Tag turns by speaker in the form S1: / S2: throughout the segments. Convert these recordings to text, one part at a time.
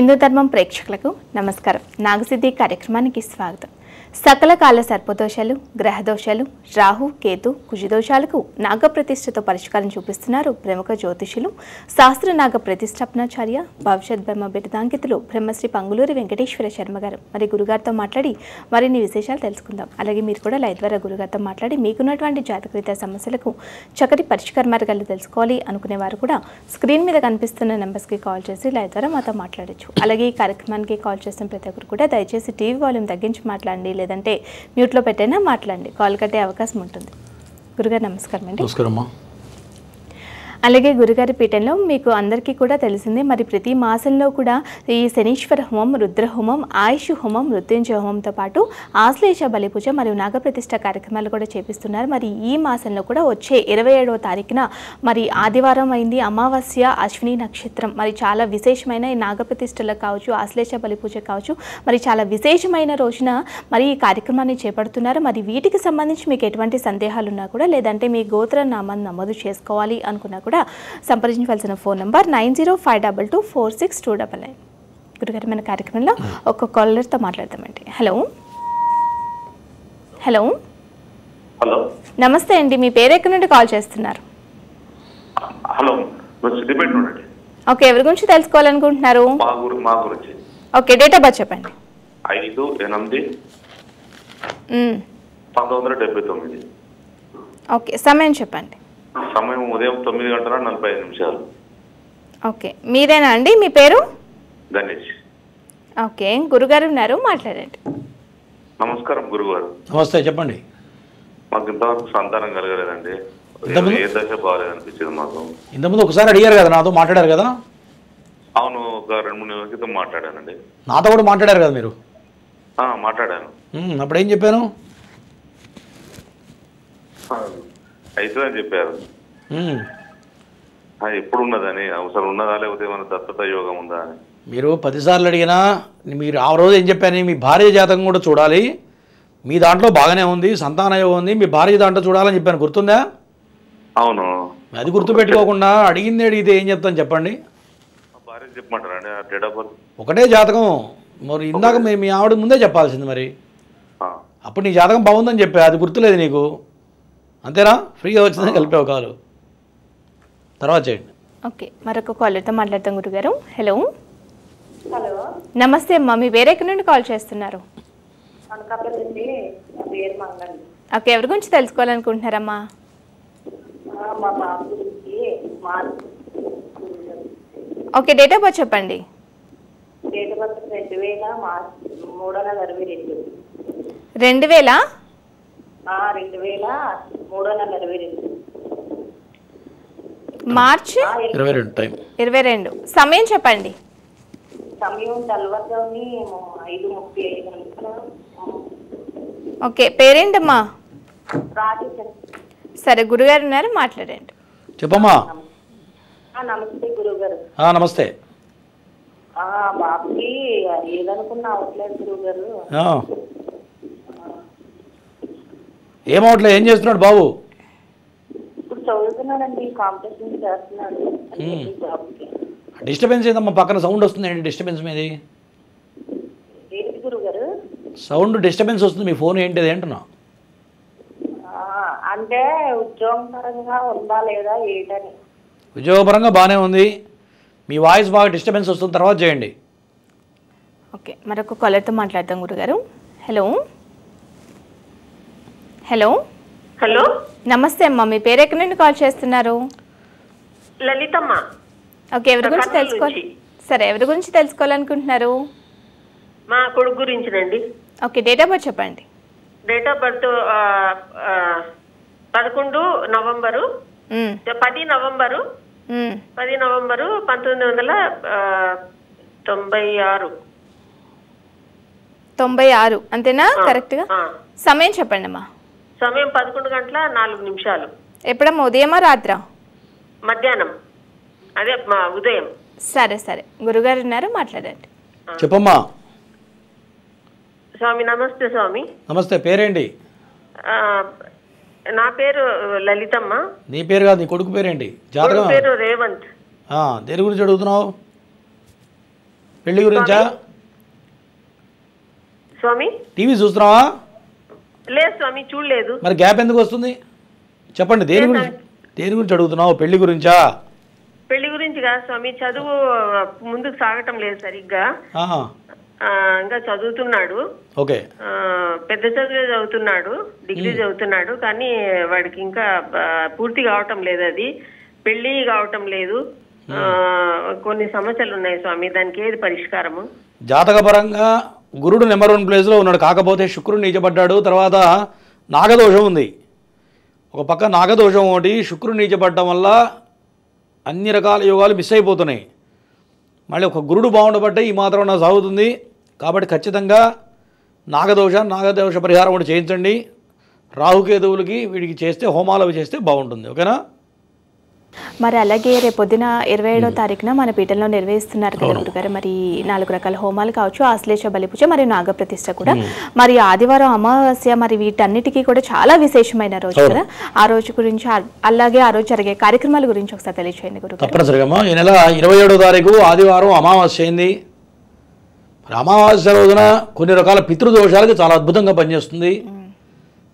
S1: హిందూ ధర్మం ప్రేక్షకులకు నమస్కారం. నాగసిద్ధి కార్యక్రమానికి స్వాగతం. సకల కాల సర్పదోషాలు, గ్రహదోషాలు, రాహు, కేతు, కుజదోషాలకు నాగప్రతిష్ఠతో పరిష్కారం చూపిస్తున్నారు ప్రముఖ జ్యోతిషులు, శాస్త్ర నాగ ప్రతిష్టాపనాచార్య, భవిష్యత్ బ్రహ్మ బిరుదాంకితులు బ్రహ్మశ్రీ పంగులూరి వెంకటేశ్వర శర్మ గారు. మరి గురుగారితో మాట్లాడి మరిన్ని విశేషాలు తెలుసుకుందాం. అలాగే మీరు కూడా లైవ్ ద్వారా గురుగారితో మాట్లాడి మీకున్నటువంటి జాతకరీత్యా సమస్యలకు చక్కటి పరిష్కార మార్గాలు తెలుసుకోవాలి అనుకునేవారు కూడా స్క్రీన్ మీద కనిపిస్తున్న నెంబర్స్కి కాల్ చేసి లైవ్ ద్వారా మాతో మాట్లాడచ్చు. అలాగే ఈ కార్యక్రమానికి కాల్ చేసిన ప్రతి ఒక్కరు కూడా దయచేసి టీవీ వాల్యూమ్ తగ్గించి మాట్లాడండి, లేదంటే మ్యూట్లో పెట్టైనా మాట్లాడండి, కాల్ కట్టే అవకాశం ఉంటుంది. గురుగారు నమస్కారం అండి.
S2: నమస్కారమ్మా.
S1: అలాగే గురుగారి పీఠంలో మీకు అందరికీ కూడా తెలిసిందే, మరి ప్రతి మాసంలో కూడా ఈ శనీశ్వర హోమం, రుద్ర హోమం, ఆయుష్ హోమం, మృత్యుంజయ హోమంతో పాటు ఆశ్లేష బలిపూజ మరియు నాగప్రతిష్ఠ కార్యక్రమాలు కూడా చేపిస్తున్నారు. మరి ఈ మాసంలో కూడా వచ్చే 27వ తారీఖున మరి ఆదివారం అయింది, అమావాస్య, అశ్విని నక్షత్రం. మరి చాలా విశేషమైన ఈ నాగప్రతిష్ఠలో కావచ్చు, ఆశ్లేష బలిపూజ కావచ్చు, మరి చాలా విశేషమైన రోజున మరి ఈ కార్యక్రమాన్ని చేపడుతున్నారు. మరి వీటికి సంబంధించి మీకు ఎటువంటి సందేహాలు ఉన్నా కూడా, లేదంటే మీ గోత్ర నామాన్ని నమోదు చేసుకోవాలి అనుకున్నా కూడా సంప్రదించవలసిన ఫోన్ నంబర్ 9052246299. గురుగారు, మన కార్యక్రమంలో ఒక కాలర్తో మాట్లాడతామండి. హలో హలో
S3: హలో
S1: నమస్తే అండి, మీ పేరు ఎక్కడి నుండి కాల్ చేస్తున్నారు?
S3: హలో, సిద్దిపేట నుండి.
S1: ఓకే, ఎవరి గురించి తెలుసుకోవాలనుకుంటున్నారు?
S3: మా గురించి.
S1: ఓకే, డేట్ ఆఫ్ బర్త్ చెప్పండి.
S3: 5/8/1979.
S1: ఓకే, సమయం చెప్పండి.
S3: సమయం ఉదయం 9:45.
S1: ఓకే, మీరేనా అండి? మీ పేరు?
S3: గణేష్.
S1: ఓకే, గురుగారు ఉన్నారు, మాట్లాడండి.
S3: నమస్కారం గురుగారు.
S2: నమస్తే, చెప్పండి.
S3: మాకు ఇంతవరకు సంతానం కలగలేదండి. ఏ దశ బాగాలేదు అనిపించింది మాకు.
S2: ఇంతకుముందు ఒకసారి అడిగారు కదా, నాతో మాట్లాడారు కదా?
S3: అవును, ఒక 2-3 నెలల క్రితం మాట్లాడానండి.
S2: నాతో కూడా మాట్లాడారు కదా మీరు?
S3: మాట్లాడాను.
S2: అప్పుడు ఏం చెప్పాను?
S3: అవుతుందని చెప్పారు. ఎప్పుడు ఉన్నదని, అవసరం ఉన్నదా లేకపోతే ఏమైనా దత్తత యోగం ఉందా అని.
S2: మీరు 10 సార్లు అడిగినా మీరు ఆ రోజు ఏం చెప్పాను, మీ భార్య జాతకం కూడా చూడాలి, మీ దాంట్లో బాగానే ఉంది, సంతాన యోగం ఉంది, మీ భార్య దాంట్లో చూడాలని చెప్పాను, గుర్తుందా?
S3: అవును.
S2: అది గుర్తుపెట్టుకోకుండా అడిగింది అడిగితే ఏం చెప్తాను చెప్పండి?
S3: భార్య చెప్పమంటారా అండి? డేట్ ఆఫ్ బర్త్
S2: ఒకటే జాతకం. మరి ఇందాక మీ ఆవిడ ముందే చెప్పాల్సింది. మరి అప్పుడు నీ జాతకం బాగుందని చెప్పా, అది గుర్తులేదు నీకు, అంతేనా? ఫ్రీగా వచ్చిందని కలిపేవు కాలు. తర్వాత చేయండి.
S1: ఓకే, మరొక కాలర్తో మాట్లాడతాం గురుగారు. హలో
S4: హలో
S1: నమస్తే అమ్మా, మీ పేరు ఎక్కడి నుండి కాల్ చేస్తున్నారు?
S4: అనకాపల్లి, పేరు మంగళ.
S1: ఓకే, ఎవరి గురించి తెలుసుకోవాలనుకుంటున్నారమ్మా?
S4: మా బాబు గురించి
S1: ఓకే, డేట్ ఆఫ్ బర్త్ చెప్పండి.
S4: Date of birth 2000 March 3/22.
S1: 2000?
S4: 2000
S1: March
S2: 22 time
S1: 22. సమయం చెప్పండి.
S4: సమయం తెల్లవారుజాముని 5:35.
S1: ఓకే, పేరేంటమ్మా?
S4: రాజేశం.
S1: సరే, గురుగారు ఉన్నారు, మాట్లాడండి.
S2: చెప్పమ్మా.
S4: నమస్తే గురుగారు.
S2: నమస్తే.
S4: బాబుకి ఏదనుకున్నా అవట్లేదు గురుగారు.
S2: ఏమవట్లేదు? ఏం చేస్తున్నాడు బాబు?
S4: ఇప్పుడు చదువుతున్నాడండి, కాంపిటీషన్ చేస్తున్నాడు. బాబుకి
S2: డిస్టర్బెన్స్ ఏందమ్మా? పక్కన సౌండ్ వస్తుంది ఏంటి? డిస్టర్బెన్స్ మీది
S4: ఏంటి గురుగారు?
S2: సౌండ్ డిస్టర్బెన్స్ వస్తుంది, మీ ఫోన్ ఏంటిది అంటున్నా?
S4: అంటే ఉద్యోగం పరంగా ఉందా లేదా ఏంటని.
S2: ఉద్యోగపరంగా బాగానే ఉంది, మీ వాయిస్ బాగా డిస్టర్బెన్స్ వస్తుంది, తర్వాత చేయండి.
S1: ఓకే, మరొక కాలర్తో మాట్లాడతాం గురుగారు. హలో హలో
S5: హలో
S1: నమస్తే అమ్మా, మీ పేరు ఎక్కడి నుండి కాల్ చేస్తున్నారు?
S5: లలితమ్మ.
S1: ఓకే, ఎవరి గురించి తెలుసుకోవాలి? సరే, ఎవరి గురించి తెలుసుకోవాలనుకుంటున్నారు?
S5: మా కొడుకు గురించినండి.
S1: ఓకే, డేట్ ఆఫ్ బర్త్ చెప్పండి.
S5: Date of birth 11 November 10 November 1996.
S1: 96 అంతేనా? కరెక్ట్గా సమయం చెప్పండి అమ్మా.
S5: సమయం 11:04.
S1: ఎప్పుడమ్మా? ఉదయమా రాత్రా?
S5: మధ్యాహ్నం, అదే ఉదయం.
S1: సరే సరే, గురుగారు ఉన్నారు, మాట్లాడండి.
S2: చెప్పమ్మా.
S5: స్వామి నమస్తే. స్వామి
S2: నమస్తే, పేరేంటి?
S5: నా పేరు లలితమ్మ.
S2: నీ పేరు కాదు, నీ కొడుకు పేరేంటి? జాతకం
S5: పేరు రేవంత్.
S2: దేని గురించి అడుగుతున్నావు? పెళ్లి గురించా?
S5: స్వామి
S2: టీవీ చూస్తున్నావా?
S5: లేదు స్వామి, చూడలేదు.
S2: మరి గ్యాప్ ఎందుకు వస్తుంది చెప్పండి. దేని గురించి అడుగుతున్నావు? పెళ్లి గురించా?
S5: పెళ్లి గురించి కాదు స్వామి, చదువు ముందుకు సాగటం లేదు సరిగ్గా. ఇంకా చదువుతున్నాడు.
S2: ఓకే.
S5: పెద్ద చదువులే చదువుతున్నాడు, డిగ్రీ చదువుతున్నాడు, కానీ వాడికి ఇంకా పూర్తి కావటం లేదు. అది పెళ్లి కావటం లేదు. కొన్ని సమస్యలు ఉన్నాయి స్వామి, దానికి ఏది పరిష్కారము?
S2: జాతకపరంగా గురుడు నెంబర్ 1 ప్లేస్లో ఉన్నాడు. కాకపోతే శుక్రుడు నీచపడ్డాడు. తర్వాత నాగదోషం ఉంది. ఒక పక్క నాగదోషం ఒకటి, శుక్రుడు నీచపడటం వల్ల అన్ని రకాల యోగాలు మిస్ అయిపోతున్నాయి. మళ్ళీ ఒక గురుడు బాగుండబట్టే ఈ మాత్రం నాకు సాగుతుంది. కాబట్టి ఖచ్చితంగా నాగదోష పరిహారం కూడా చేయించండి. రాహుకేతువులకి వీడికి చేస్తే హోమాలు అవి చేస్తే బాగుంటుంది. ఓకేనా?
S1: మరి అలాగే రేపొద్దున 27వ తారీఖున మన పీఠంలో నిర్వహిస్తున్నారు కదా గురుగారు, మరి 4 రకాల హోమాలు కావచ్చు, ఆశ్లేష బలిపూజ మరియు నాగప్రతిష్ఠ కూడా. మరి ఆదివారం అమావాస్య, మరి వీటన్నిటికీ కూడా చాలా విశేషమైన రోజు కదా. ఆ రోజు గురించి అలాగే ఆ రోజు జరిగే కార్యక్రమాల గురించి ఒకసారి తెలియచేయండి గురుగారు.
S2: తప్పనిసరిగా. ఈ నెల 27వ తారీఖు ఆదివారం అమావాస్య అయింది. మరి అమావాస్య రోజున కొన్ని రకాల పితృదోషాలకి చాలా అద్భుతంగా పనిచేస్తుంది.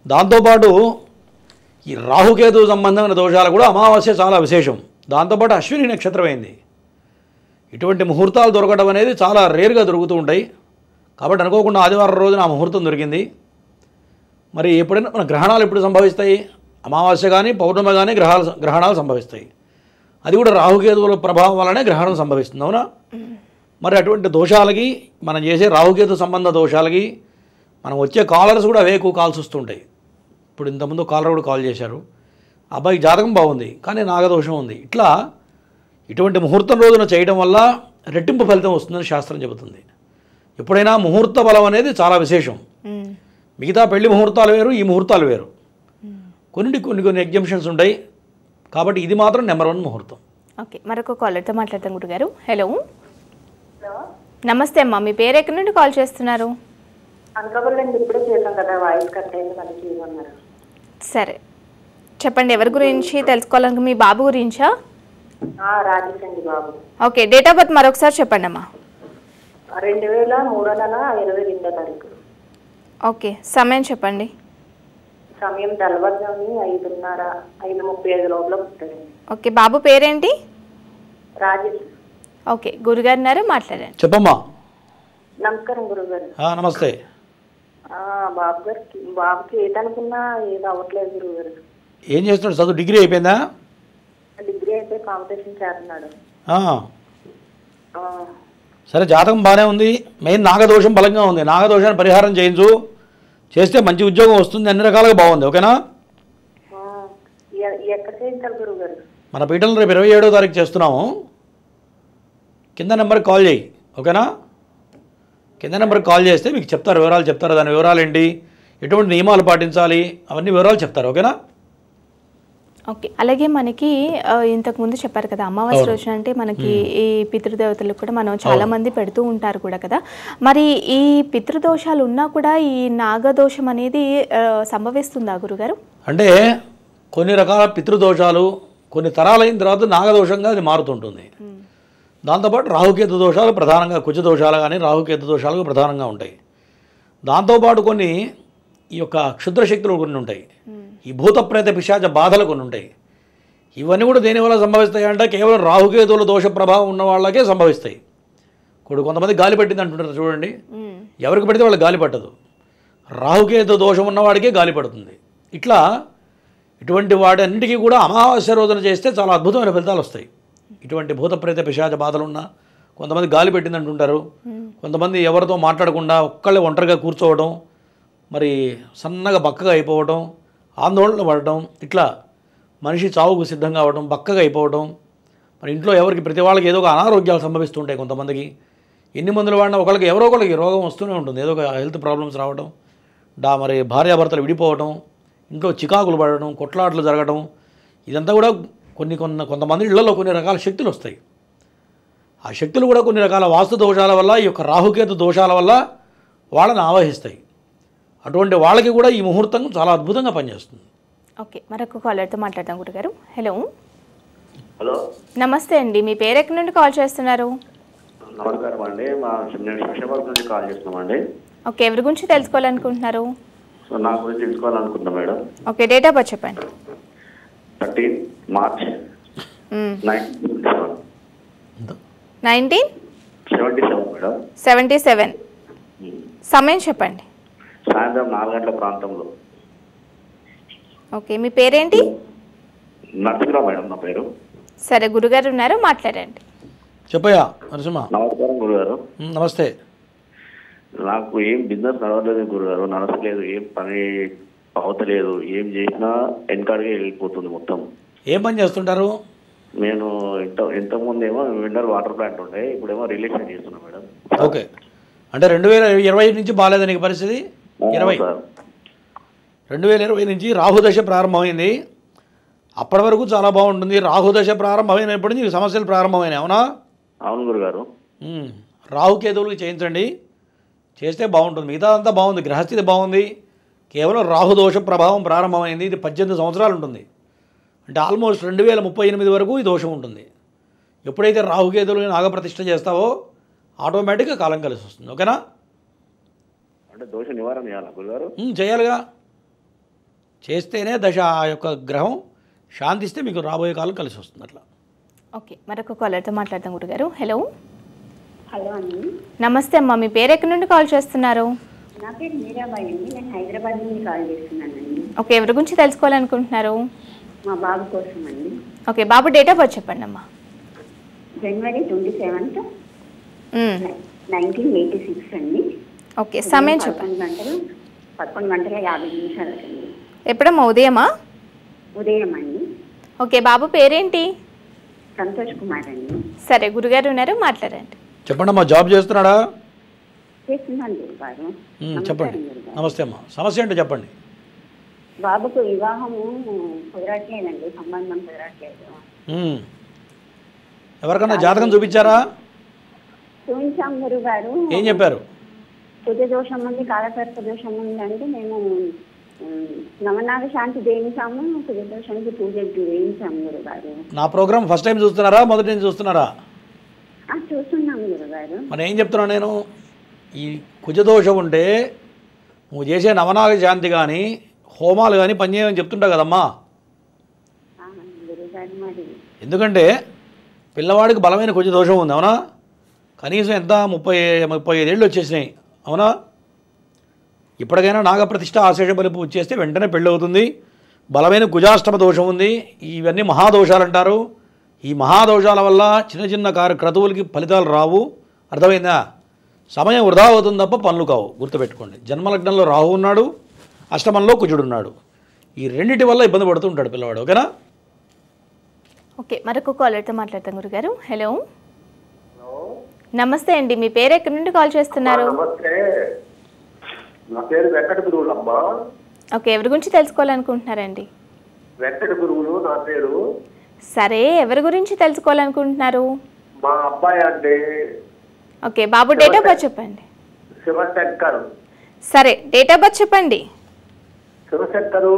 S2: దాంతోపాటు ఈ రాహుకేతు సంబంధమైన దోషాలు కూడా అమావాస్య చాలా విశేషం. దాంతోపాటు అశ్విని నక్షత్రం అయింది. ఇటువంటి ముహూర్తాలు దొరకడం అనేది చాలా రేర్గా దొరుకుతూ ఉంటాయి. కాబట్టి అనుకోకుండా ఆదివారం రోజున ఆ ముహూర్తం దొరికింది. మరి ఎప్పుడైనా మన గ్రహణాలు ఎప్పుడు సంభవిస్తాయి? అమావాస్య కానీ పౌర్ణమి కానీ గ్రహణాలు సంభవిస్తాయి. అది కూడా రాహుకేతువుల ప్రభావం వల్లనే గ్రహణం సంభవిస్తుంది. అవునా? మరి అటువంటి దోషాలకి, మనం చేసే రాహుకేతు సంబంధ దోషాలకి మనం వచ్చే కాలర్స్ కూడా అవే ఎక్కువ కాల్స్ వస్తుంటాయి. ఇప్పుడు ఇంతకుముందు కాలర్ కూడా కాల్ చేశారు, అబ్బాయి జాతకం బాగుంది కానీ నాగదోషం ఉంది. ఇటువంటి ముహూర్తం రోజున చేయడం వల్ల రెట్టింపు ఫలితం వస్తుందని శాస్త్రం చెబుతుంది. ఎప్పుడైనా ముహూర్త బలం అనేది చాలా విశేషం. మిగతా పెళ్లి ముహూర్తాలు వేరు, ఈ ముహూర్తాలు వేరు. కొన్ని ఎగ్జంప్షన్స్ ఉంటాయి. కాబట్టి ఇది మాత్రం నెంబర్ 1 ముహూర్తం.
S1: ఓకే, మరొక కాలర్తో మాట్లాడతాం గురుగారు. హలో, నమస్తే అమ్మా, మీ పేరు ఎక్కడి నుండి కాల్ చేస్తున్నారు?
S4: ఇప్పుడే చేసాం కదా, వాయిస్ కట్ అయింది, మళ్ళీ చేయమన్నారు.
S1: సరే చెప్పండి, ఎవరి గురించి తెలుసుకోవాలని? మీ బాబు గురించా?
S4: రాజేష్ అండి బాబు.
S1: ఓకే, డేట్ ఆఫ్ బర్త్ మరొకసారి చెప్పండి అమ్మా.
S4: 2003 నెల 22వ తారీఖు.
S1: ఓకే, సమయం చెప్పండి.
S4: సమయం తెల్లవారుజాముని 5:30 లోపల పుట్టారండి.
S1: ఓకే, బాబు పేరేంటి?
S4: రాజేష్.
S1: ఓకే, గురుగారు మాట్లాడండి.
S2: చెప్పమ్మా.
S4: నమస్కారం గురుగారు.
S2: నమస్తే.
S4: బాబుకి ఏదనుకున్నా ఏది అవ్వట్లేదు గురుగారు.
S2: ఏం చేస్తున్నాడు? చదువు డిగ్రీ అయిపోయిందా?
S4: డిగ్రీ అయితే కాంపిటీషన్ చేస్తున్నాడు.
S2: సరే, జాతకం బాగానే ఉంది. మెయిన్ నాగదోషం బలంగా ఉంది. నాగదోషాన్ని పరిహారం చేస్తే మంచి ఉద్యోగం వస్తుంది. అన్ని రకాలుగా బాగుంది. ఓకేనా?
S4: ఎక్కడ చేయించాలి గురుగారు?
S2: మన పీఠంలో రేపు 27వ తారీఖు చేస్తున్నాము. కింద నెంబర్కి కాల్ చేయి. ఓకేనా? కింద నెంబర్కి కాల్ చేస్తే మీకు చెప్తారు, వివరాలు చెప్తారు. దాని వివరాలు ఏంటి, ఎటువంటి నియమాలు పాటించాలి, అవన్నీ వివరాలు చెప్తారు. ఓకేనా?
S1: ఓకే, అలాగే మనకి ఇంతకుముందు చెప్పారు కదా, అమావాస్య రోజున అంటే మనకి ఈ పితృదేవతలకు కూడా మనం చాలా మంది పెడుతూ ఉంటారు కూడా కదా. మరి ఈ పితృదోషాలు ఉన్నా కూడా ఈ నాగదోషం అనేది సంభవిస్తుందా గురుగారు?
S2: అంటే కొన్ని రకాల పితృదోషాలు కొన్ని తరాలైన తర్వాత నాగదోషంగా అది మారుతుంటుంది. దాంతోపాటు రాహుకేతు దోషాలు ప్రధానంగా, కుజ దోషాలు కానీ రాహుకేతు దోషాలు ప్రధానంగా ఉంటాయి. దాంతోపాటు కొన్ని ఈ యొక్క క్షుద్రశక్తులు కొన్ని ఉంటాయి. ఈ భూత ప్రేత పిశాచ బాధలు కొన్ని ఉంటాయి. ఇవన్నీ కూడా దేనివల్ల సంభవిస్తాయి అంటే కేవలం రాహుకేతువుల దోష ప్రభావం ఉన్న వాళ్ళకే సంభవిస్తాయి. కొంతమంది గాలి పట్టింది అంటుంటారు చూడండి, ఎవరికి పడితే వాళ్ళకి గాలి పట్టదు. రాహుకేతు దోషం ఉన్నవాడికే గాలి పడుతుంది. ఇటువంటి వాటన్నిటికీ కూడా అమావాస్య రోజున చేస్తే చాలా అద్భుతమైన ఫలితాలు వస్తాయి. ఇటువంటి భూత ప్రేత పిశాచ బాధలున్నా, కొంతమంది గాలి పెట్టింది అంటుంటారు, కొంతమంది ఎవరితో మాట్లాడకుండా ఒక్కళ్ళే ఒంటరిగా కూర్చోవడం, మరి సన్నగా బక్కగా అయిపోవడం, ఆందోళన పడటం, ఇట్లా మనిషి చావుకు సిద్ధంగా అవ్వడం, బక్కగా అయిపోవడం, మరి ఇంట్లో ఎవరికి ప్రతి వాళ్ళకి ఏదో ఒక అనారోగ్యాలు సంభవిస్తుంటాయి. కొంతమందికి ఎన్ని మందులు వాడినా ఒకరికి ఎవరో ఒకరికి రోగం వస్తూనే ఉంటుంది, ఏదో ఒక హెల్త్ ప్రాబ్లమ్స్ రావడం, మరి భార్యాభర్తలు విడిపోవడం, ఇంట్లో చికాకులు పడడం, కొట్లాటలు జరగడం, ఇదంతా కూడా కొంతమంది ఇళ్లలో కొన్ని రకాల శక్తులు వస్తాయి. ఆ శక్తులు కూడా కొన్ని రకాల వాస్తు దోషాల వల్ల, ఈ యొక్క రాహుకేతు దోషాల వల్ల వాళ్ళని ఆవహిస్తాయి. అటువంటి వాళ్ళకి కూడా ఈ ముహూర్తం చాలా అద్భుతంగా పనిచేస్తుంది.
S1: ఓకే, మరొక కాలర్తో మాట్లాడదాం గురుగారు. హలో,
S6: హలో,
S1: నమస్తే అండి, మీ పేరు ఎక్కడి నుండి కాల్ చేస్తున్నారు?
S6: నమస్కారం అండి. నేను శంషాబాద్ నుంచి కాల్ చేస్తున్నామండి.
S1: ఓకే, ఎవరి గురించి తెలుసుకోవాలనుకుంటున్నారు?
S6: సో నా గురించి తెలుసుకోవాలనుకుంటున్నా madam.
S1: Okay, date of birth చెప్పండి.
S6: 13 మార్చ్ 1977 మేడం.
S1: 77. సమయం చెప్పండి.
S6: సాయంత్రం 4 గంటల ప్రాంతంలో.
S1: ఓకే, మీ పేరేంటి?
S6: నరసింహరావు మేడం నా పేరు.
S1: సరే, గురుగారు ఉన్నారు, మాట్లాడండి.
S2: చెప్పయ్యా నరసింహ.
S6: నమస్కారం గురుగారు.
S2: నమస్తే.
S6: నాకు ఏం బిజినెస్ నడవలేదు గురుగారు, నడవలేదు, ఏం పని అవతలేదు, ఏం చేసినా వెనకాడికే వెళ్ళిపోతుంది మొత్తం.
S2: ఏం పని చేస్తుంటారు?
S6: నేను ఇంతకుముందు ఏమో విండర్ వాటర్ ప్లాంట్ ఉండే, ఇప్పుడేమో రిలేషన్ చేస్తున్నా మేడం.
S2: ఓకే, అంటే 2020 నుంచి బాగాలేదా నీకు పరిస్థితి? 2020 నుంచి రాహుదశ ప్రారంభమైంది. అప్పటి వరకు చాలా బాగుంటుంది. రాహుదశ ప్రారంభమైనప్పటి నుంచి సమస్యలు ప్రారంభమైనాయి. అవునా?
S6: అవును గురుగారు.
S2: రాహుకేతువులకి చేయించండి, చేస్తే బాగుంటుంది. మిగతా అంతా బాగుంది, గ్రహస్థితి బాగుంది. కేవలం రాహుదోష ప్రభావం ప్రారంభమైంది. ఇది 18 సంవత్సరాలు ఉంటుంది. అంటే ఆల్మోస్ట్ 2038 వరకు ఈ దోషం ఉంటుంది. ఎప్పుడైతే రాహుకేతువులు నాగప్రతిష్ఠ చేస్తావో ఆటోమేటిక్గా కాలం కలిసి వస్తుంది. ఓకేనా?
S6: అంటే దోష నివారణ చేయాలా గురుగారు?
S2: చేయాలిగా. చేస్తేనే దశ ఆ యొక్క గ్రహం శాంతిస్తే మీకు రాబోయే కాలం కలిసి వస్తుంది. అట్లా.
S1: ఓకే, మరొక కాలర్తో మాట్లాడతాం గురుగారు. హలో.
S4: హలో అండి.
S1: నమస్తే అమ్మా, మీ పేరు ఎక్కడి నుండి కాల్ చేస్తున్నారు?
S4: నా పేరు మీరాబాయి అండి. నేను హైదరాబాద్ నుండి కాల్ చేస్తున్నానండి.
S1: ఓకే, ఎవరి గురించి తెలుసుకోవాలనుకుంటున్నారు?
S4: మా బాబు కోసం అండి.
S1: Okay, Babu date of birth చెప్పండి అమ్మా.
S4: జనవరి 27, 1986 అండి.
S1: ఓకే, సమయం చెప్పండి.
S4: 11 గంటల 50 నిమిషాలకండి.
S1: ఎప్పుడమ్మా? ఉదయమా?
S4: ఉదయం అండి.
S1: ఓకే, బాబు పేరేంటి?
S4: సంతోష్ కుమార్ అండి.
S1: సరే, గురుగారు ఉన్నారు, మాట్లాడండి.
S2: చెప్పండి అమ్మా. జాబ్ చేస్తున్నాడా?
S4: చేస్తున్నాను గురుగారు.
S2: చెప్పండి. నమస్తే అమ్మా, సమస్య ఏంటో చెప్పండి.
S4: బాబుకు వివాహము కుదరట్లేదండి, సంబంధం కుదరట్లేదు.
S2: ఎవరికన్నా జాతకం చూపించారా?
S4: చూపించాం గురుగారు.
S2: ఏం చెప్పారు?
S4: కుజ దోషం ఉంది, కాలసర్ప దోషం ఉంది అంటే మేము నవనాగ శాంతి చేయించాము, కుజ దోషానికి పూజ చేయించాము గురుగారు.
S2: నా ప్రోగ్రామ్ ఫస్ట్ టైం చూస్తున్నారా, మొదటి నుంచి చూస్తున్నారా?
S4: చూస్తున్నాము గురుగారు.
S2: మరి ఏం చెప్తున్నాను నేను, ఈ కుజదోషం ఉంటే నువ్వు చేసే నవనాగ శాంతి కానీ హోమాలు కానీ పనిచేయమని చెప్తుంటావు కదమ్మా.
S4: గురుగారు మరి
S2: ఎందుకంటే పిల్లవాడికి బలమైన కుజదోషం ఉంది. అవునా? కనీసం ఎంత 35 ఏళ్ళు వచ్చేసినాయి. అవునా? ఇప్పటికైనా నాగప్రతిష్ఠ ఆశేష బలి పూజ చేస్తే వెంటనే పెళ్ళి అవుతుంది. బలమైన కుజాష్టమ దోషం ఉంది. ఇవన్నీ మహాదోషాలు అంటారు. ఈ మహాదోషాల వల్ల చిన్న చిన్న క్రతువులకి ఫలితాలు రావు. అర్థమైందా? సమయం వృధా అవుతుంది తప్ప పనులు కావు. గుర్తుపెట్టుకోండి. జన్మలగ్నంలో రాహు ఉన్నాడు, అష్టమంలో కుజుడు ఉన్నాడు. ఈ రెండింటి వల్ల ఇబ్బంది పడుతూ ఉంటాడు పిల్లవాడు. ఓకేనా?
S1: ఓకే, మరొక కాలర్తో మాట్లాడతాం గురుగారు. హలో. నమస్తే అండి, మీ పేరు ఎక్కడి నుండి కాల్ చేస్తున్నారు?
S7: నమస్తే, నా పేరు వెంకట గురువులమ్మ.
S1: ఓకే, ఎవరి గురించి తెలుసుకోవాలనుకుంటున్నారండి?
S7: వెంకట గురువులు నా పేరు.
S1: సరే, ఎవరి గురించి తెలుసుకోవాలనుకుంటున్నారు?
S7: మా అబ్బాయి అండి.
S1: Okay, Babu date of birth చెప్పండి.
S7: శివశంకర్.
S1: సరే, డేట్ ఆఫ్ బర్త్ చెప్పండి.
S7: శివశంకరు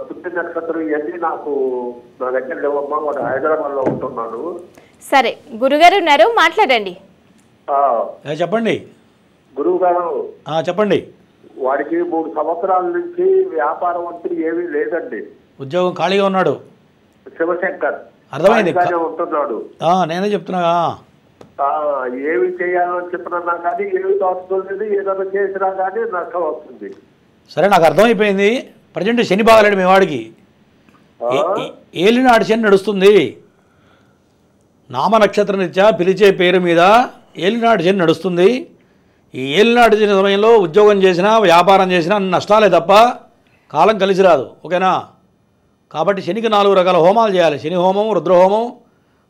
S7: పుట్టిన నక్షత్రం ఇవన్నీ నాకు నా దగ్గర లేవమ్మా. వాడు హైదరాబాద్లో ఉంటున్నాను.
S1: సరే, గురుగారు ఉన్నారు, మాట్లాడండి.
S2: చెప్పండి
S7: గురువు గారు.
S2: చెప్పండి.
S7: వాడికి 3 సంవత్సరాల నుంచి వ్యాపారం అంటూ ఏమీ లేదండి.
S2: ఉద్యోగం ఖాళీగా ఉన్నాడు.
S7: శివశంకర్
S2: అర్థమైంది,
S7: ఉంటున్నాడు.
S2: నేనే చెప్తున్నా.
S7: ఏమి చేయాలని చెప్పినా కానీ ఏమి తోస్తుంది, ఏదైనా చేసినా కానీ నష్టం వస్తుంది.
S2: సరే, నాకు అర్థమైపోయింది. ప్రజెంట్ శని బాగాలేడు మీ వాడికి. ఏలినాడు శని నడుస్తుంది. నామ నక్షత్ర రీత్యా పిలిచే పేరు మీద ఏలినాడు శని నడుస్తుంది. ఈ ఏలినాడు శని సమయంలో ఉద్యోగం చేసినా వ్యాపారం చేసినా నష్టాలే తప్ప కాలం కలిసి రాదు. ఓకేనా? కాబట్టి శనికి 4 రకాల హోమాలు చేయాలి. శని హోమం, రుద్రహోమం,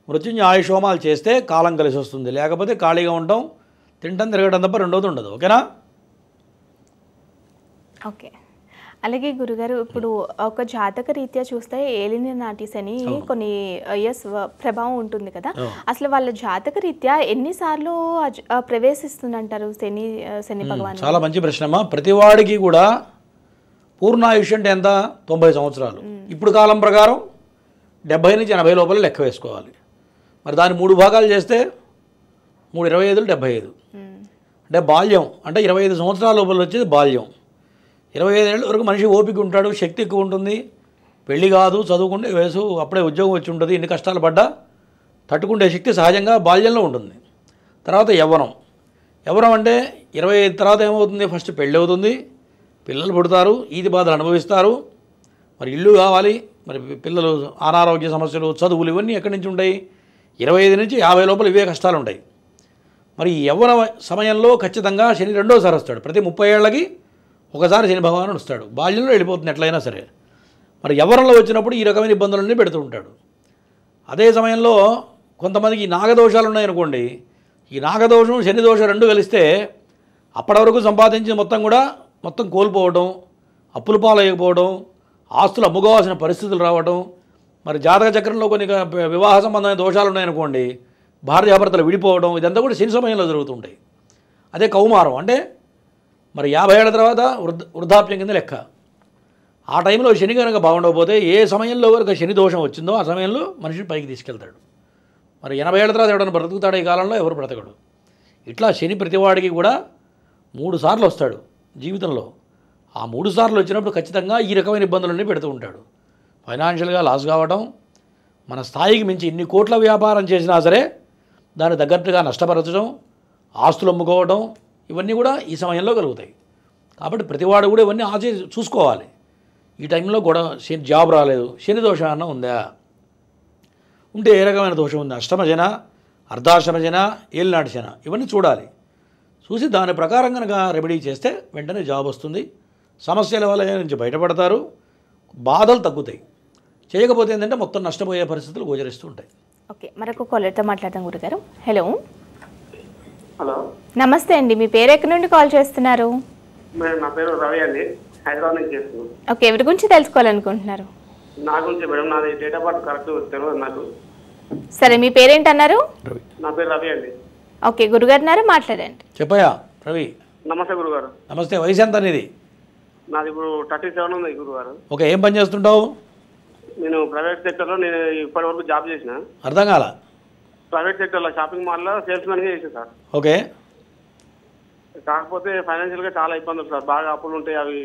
S2: మృత్యుంజయ ఆయుష్ హోమాలు చేస్తే కాలం కలిసి వస్తుంది. లేకపోతే ఖాళీగా ఉంటాం, తింటం తిరగడం తప్ప రెండోది ఉండదు. ఓకేనా?
S1: ఓకే, అలాగే గురుగారు, ఇప్పుడు ఒక జాతక రీత్యా చూస్తే ఏలిన నాటి శని కొన్ని ఇయర్స్ ప్రభావం ఉంటుంది కదా. అసలు వాళ్ళ జాతక రీత్యా ఎన్నిసార్లు ప్రవేశిస్తుందంటారు శని భగవాన్?
S2: చాలా మంచి ప్రశ్నమ్మా. ప్రతివాడికి కూడా పూర్ణాయుష్ అంటే ఎంత? 90 సంవత్సరాలు. ఇప్పుడు కాలం ప్రకారం 70 నుంచి 80 లోపల లెక్క వేసుకోవాలి. మరి దాన్ని 3 భాగాలు చేస్తే 3 25 75 అంటే బాల్యం అంటే 25 సంవత్సరాల లోపల వచ్చేది బాల్యం. 25 ఏళ్ళ వరకు మనిషి ఓపిక ఉంటాడు, శక్తి ఎక్కువ ఉంటుంది, పెళ్లి కాదు, చదువుకుంటే వయసు అప్పుడే ఉద్యోగం వచ్చి ఉంటుంది, ఎన్ని కష్టాలు పడ్డా తట్టుకుంటే శక్తి సహజంగా బాల్యంలో ఉంటుంది. తర్వాత యవ్వనం అంటే 25 తర్వాత ఏమవుతుంది, ఫస్ట్ పెళ్ళి అవుతుంది, పిల్లలు పుడతారు, ఈది బాధలు అనుభవిస్తారు, మరి ఇల్లు కావాలి, మరి పిల్లలు అనారోగ్య సమస్యలు, చదువులు ఇవన్నీ ఎక్కడి నుంచి ఉంటాయి, 25 నుంచి 50 లోపల ఇవే కష్టాలు ఉంటాయి. మరి ఈ యవ్వన సమయంలో ఖచ్చితంగా శని రెండోసారి వస్తాడు. ప్రతి 30 ఏళ్ళకి ఒకసారి శని భగవానుడు వస్తాడు. బాల్యంలో వెళ్ళిపోతుంది ఎట్లయినా సరే. మరి యవ్వనంలో వచ్చినప్పుడు ఈ రకమైన ఇబ్బందులన్నీ పెడుతూ ఉంటాడు. అదే సమయంలో కొంతమందికి నాగదోషాలు ఉన్నాయనుకోండి, ఈ నాగదోషం శని దోషం రెండు కలిస్తే అప్పటి వరకు సంపాదించిన మొత్తం కోల్పోవడం, అప్పుల పాలయ్యకపోవడం, ఆస్తులు అమ్ముకోవాల్సిన పరిస్థితులు రావడం, మరి జాతక చక్రంలో కొన్ని వివాహ సంబంధమైన దోషాలు ఉన్నాయనుకోండి, భార్యాభర్తలు విడిపోవడం, ఇదంతా కూడా శని సమయంలో జరుగుతుంటాయి. అదే కౌమారం అంటే మరి 50 ఏళ్ళ తర్వాత వృద్ధాప్యం కింద లెక్క. ఆ టైంలో శని కనుక బాగుండకపోతే ఏ సమయంలో వరకు శని దోషం వచ్చిందో ఆ సమయంలో మనిషిని పైకి తీసుకెళ్తాడు. మరి 80 ఏళ్ళ తర్వాత ఎవడన్నా బ్రతుకుతాడు, ఈ కాలంలో ఎవరు బ్రతకడు. ఇట్లా శని ప్రతివాడికి కూడా 3 సార్లు వస్తాడు జీవితంలో. ఆ 3 సార్లు వచ్చినప్పుడు ఖచ్చితంగా ఈ రకమైన ఇబ్బందులన్నీ పెడుతూ ఉంటాడు. ఫైనాన్షియల్గా లాస్ కావడం, మన స్థాయికి మించి ఇన్ని కోట్ల వ్యాపారం చేసినా సరే దానికి తగ్గట్టుగా నష్టపరచడం, ఆస్తులు అమ్ముకోవడం, ఇవన్నీ కూడా ఈ సమయంలో కలుగుతాయి. కాబట్టి ప్రతివాడు కూడా ఇవన్నీ చూసుకోవాలి. ఈ టైంలో కూడా శని జాబ్ రాలేదు, శని దోషం అన్న ఉందా, ఉంటే ఏ రకమైన దోషం ఉంది, అష్టమజన, అర్ధాష్టమజన, ఏలినాటి శన, ఇవన్నీ చూడాలి. చూసి దాని ప్రకారం కనుక రెమెడీ చేస్తే వెంటనే జాబ్ వస్తుంది, సమస్యల వల్ల నుంచి బయటపడతారు, బాధలు తగ్గుతాయి. చేయకపోతే ఏంటంటే మొత్తం నష్టపోయే పరిస్థితులు గోచరిస్తూ ఉంటాయి.
S1: ఓకే, మరొక కాలర్తో మాట్లాడదాం గురుగారు. హలో
S8: హలో,
S1: నమస్తే అండి, మీ పేరు ఎక్కడి నుండి కాల్ చేస్తున్నారు?
S8: నా పేరు రవి అండి, హైదరాబాద్ నుంచి చేస్తున్నాను.
S1: ఓకే, ఎవరి గురించి తెలుసుకోవాలనుకుంటున్నారు?
S8: నా గురించి మేడం, నాది డేట్ ఆఫ్ బర్త్ కరెక్ట్ తెలియదు నాకు.
S1: సరే, మీ పేరేంటన్నారు?
S8: నా పేరు రవి అండి.
S1: ఓకే, గురుగారు మాట్లాడండి.
S2: చెప్పయా రవి.
S8: నమస్తే గురుగారు.
S2: నమస్తే. వయసు ఎంత అనేది?
S8: నాది ఇప్పుడు 37 ఉంది గురుగారు.
S2: ఓకే, ఏం పని చేస్తుంటావు?
S8: నేను ప్రైవేట్ సెక్టర్లో నేను ఇప్పటి వరకు జాబ్ చేసిన.
S2: అర్థం కాల?
S8: ప్రైవేట్ సెక్టర్లో షాపింగ్ మాల్లో సేల్స్ మ్యాన్గా చేసాను సార్.
S2: ఓకే.
S8: కాకపోతే ఫైనాన్షియల్గా చాలా ఇబ్బందులు సార్, బాగా అప్పులు ఉంటాయి, అవి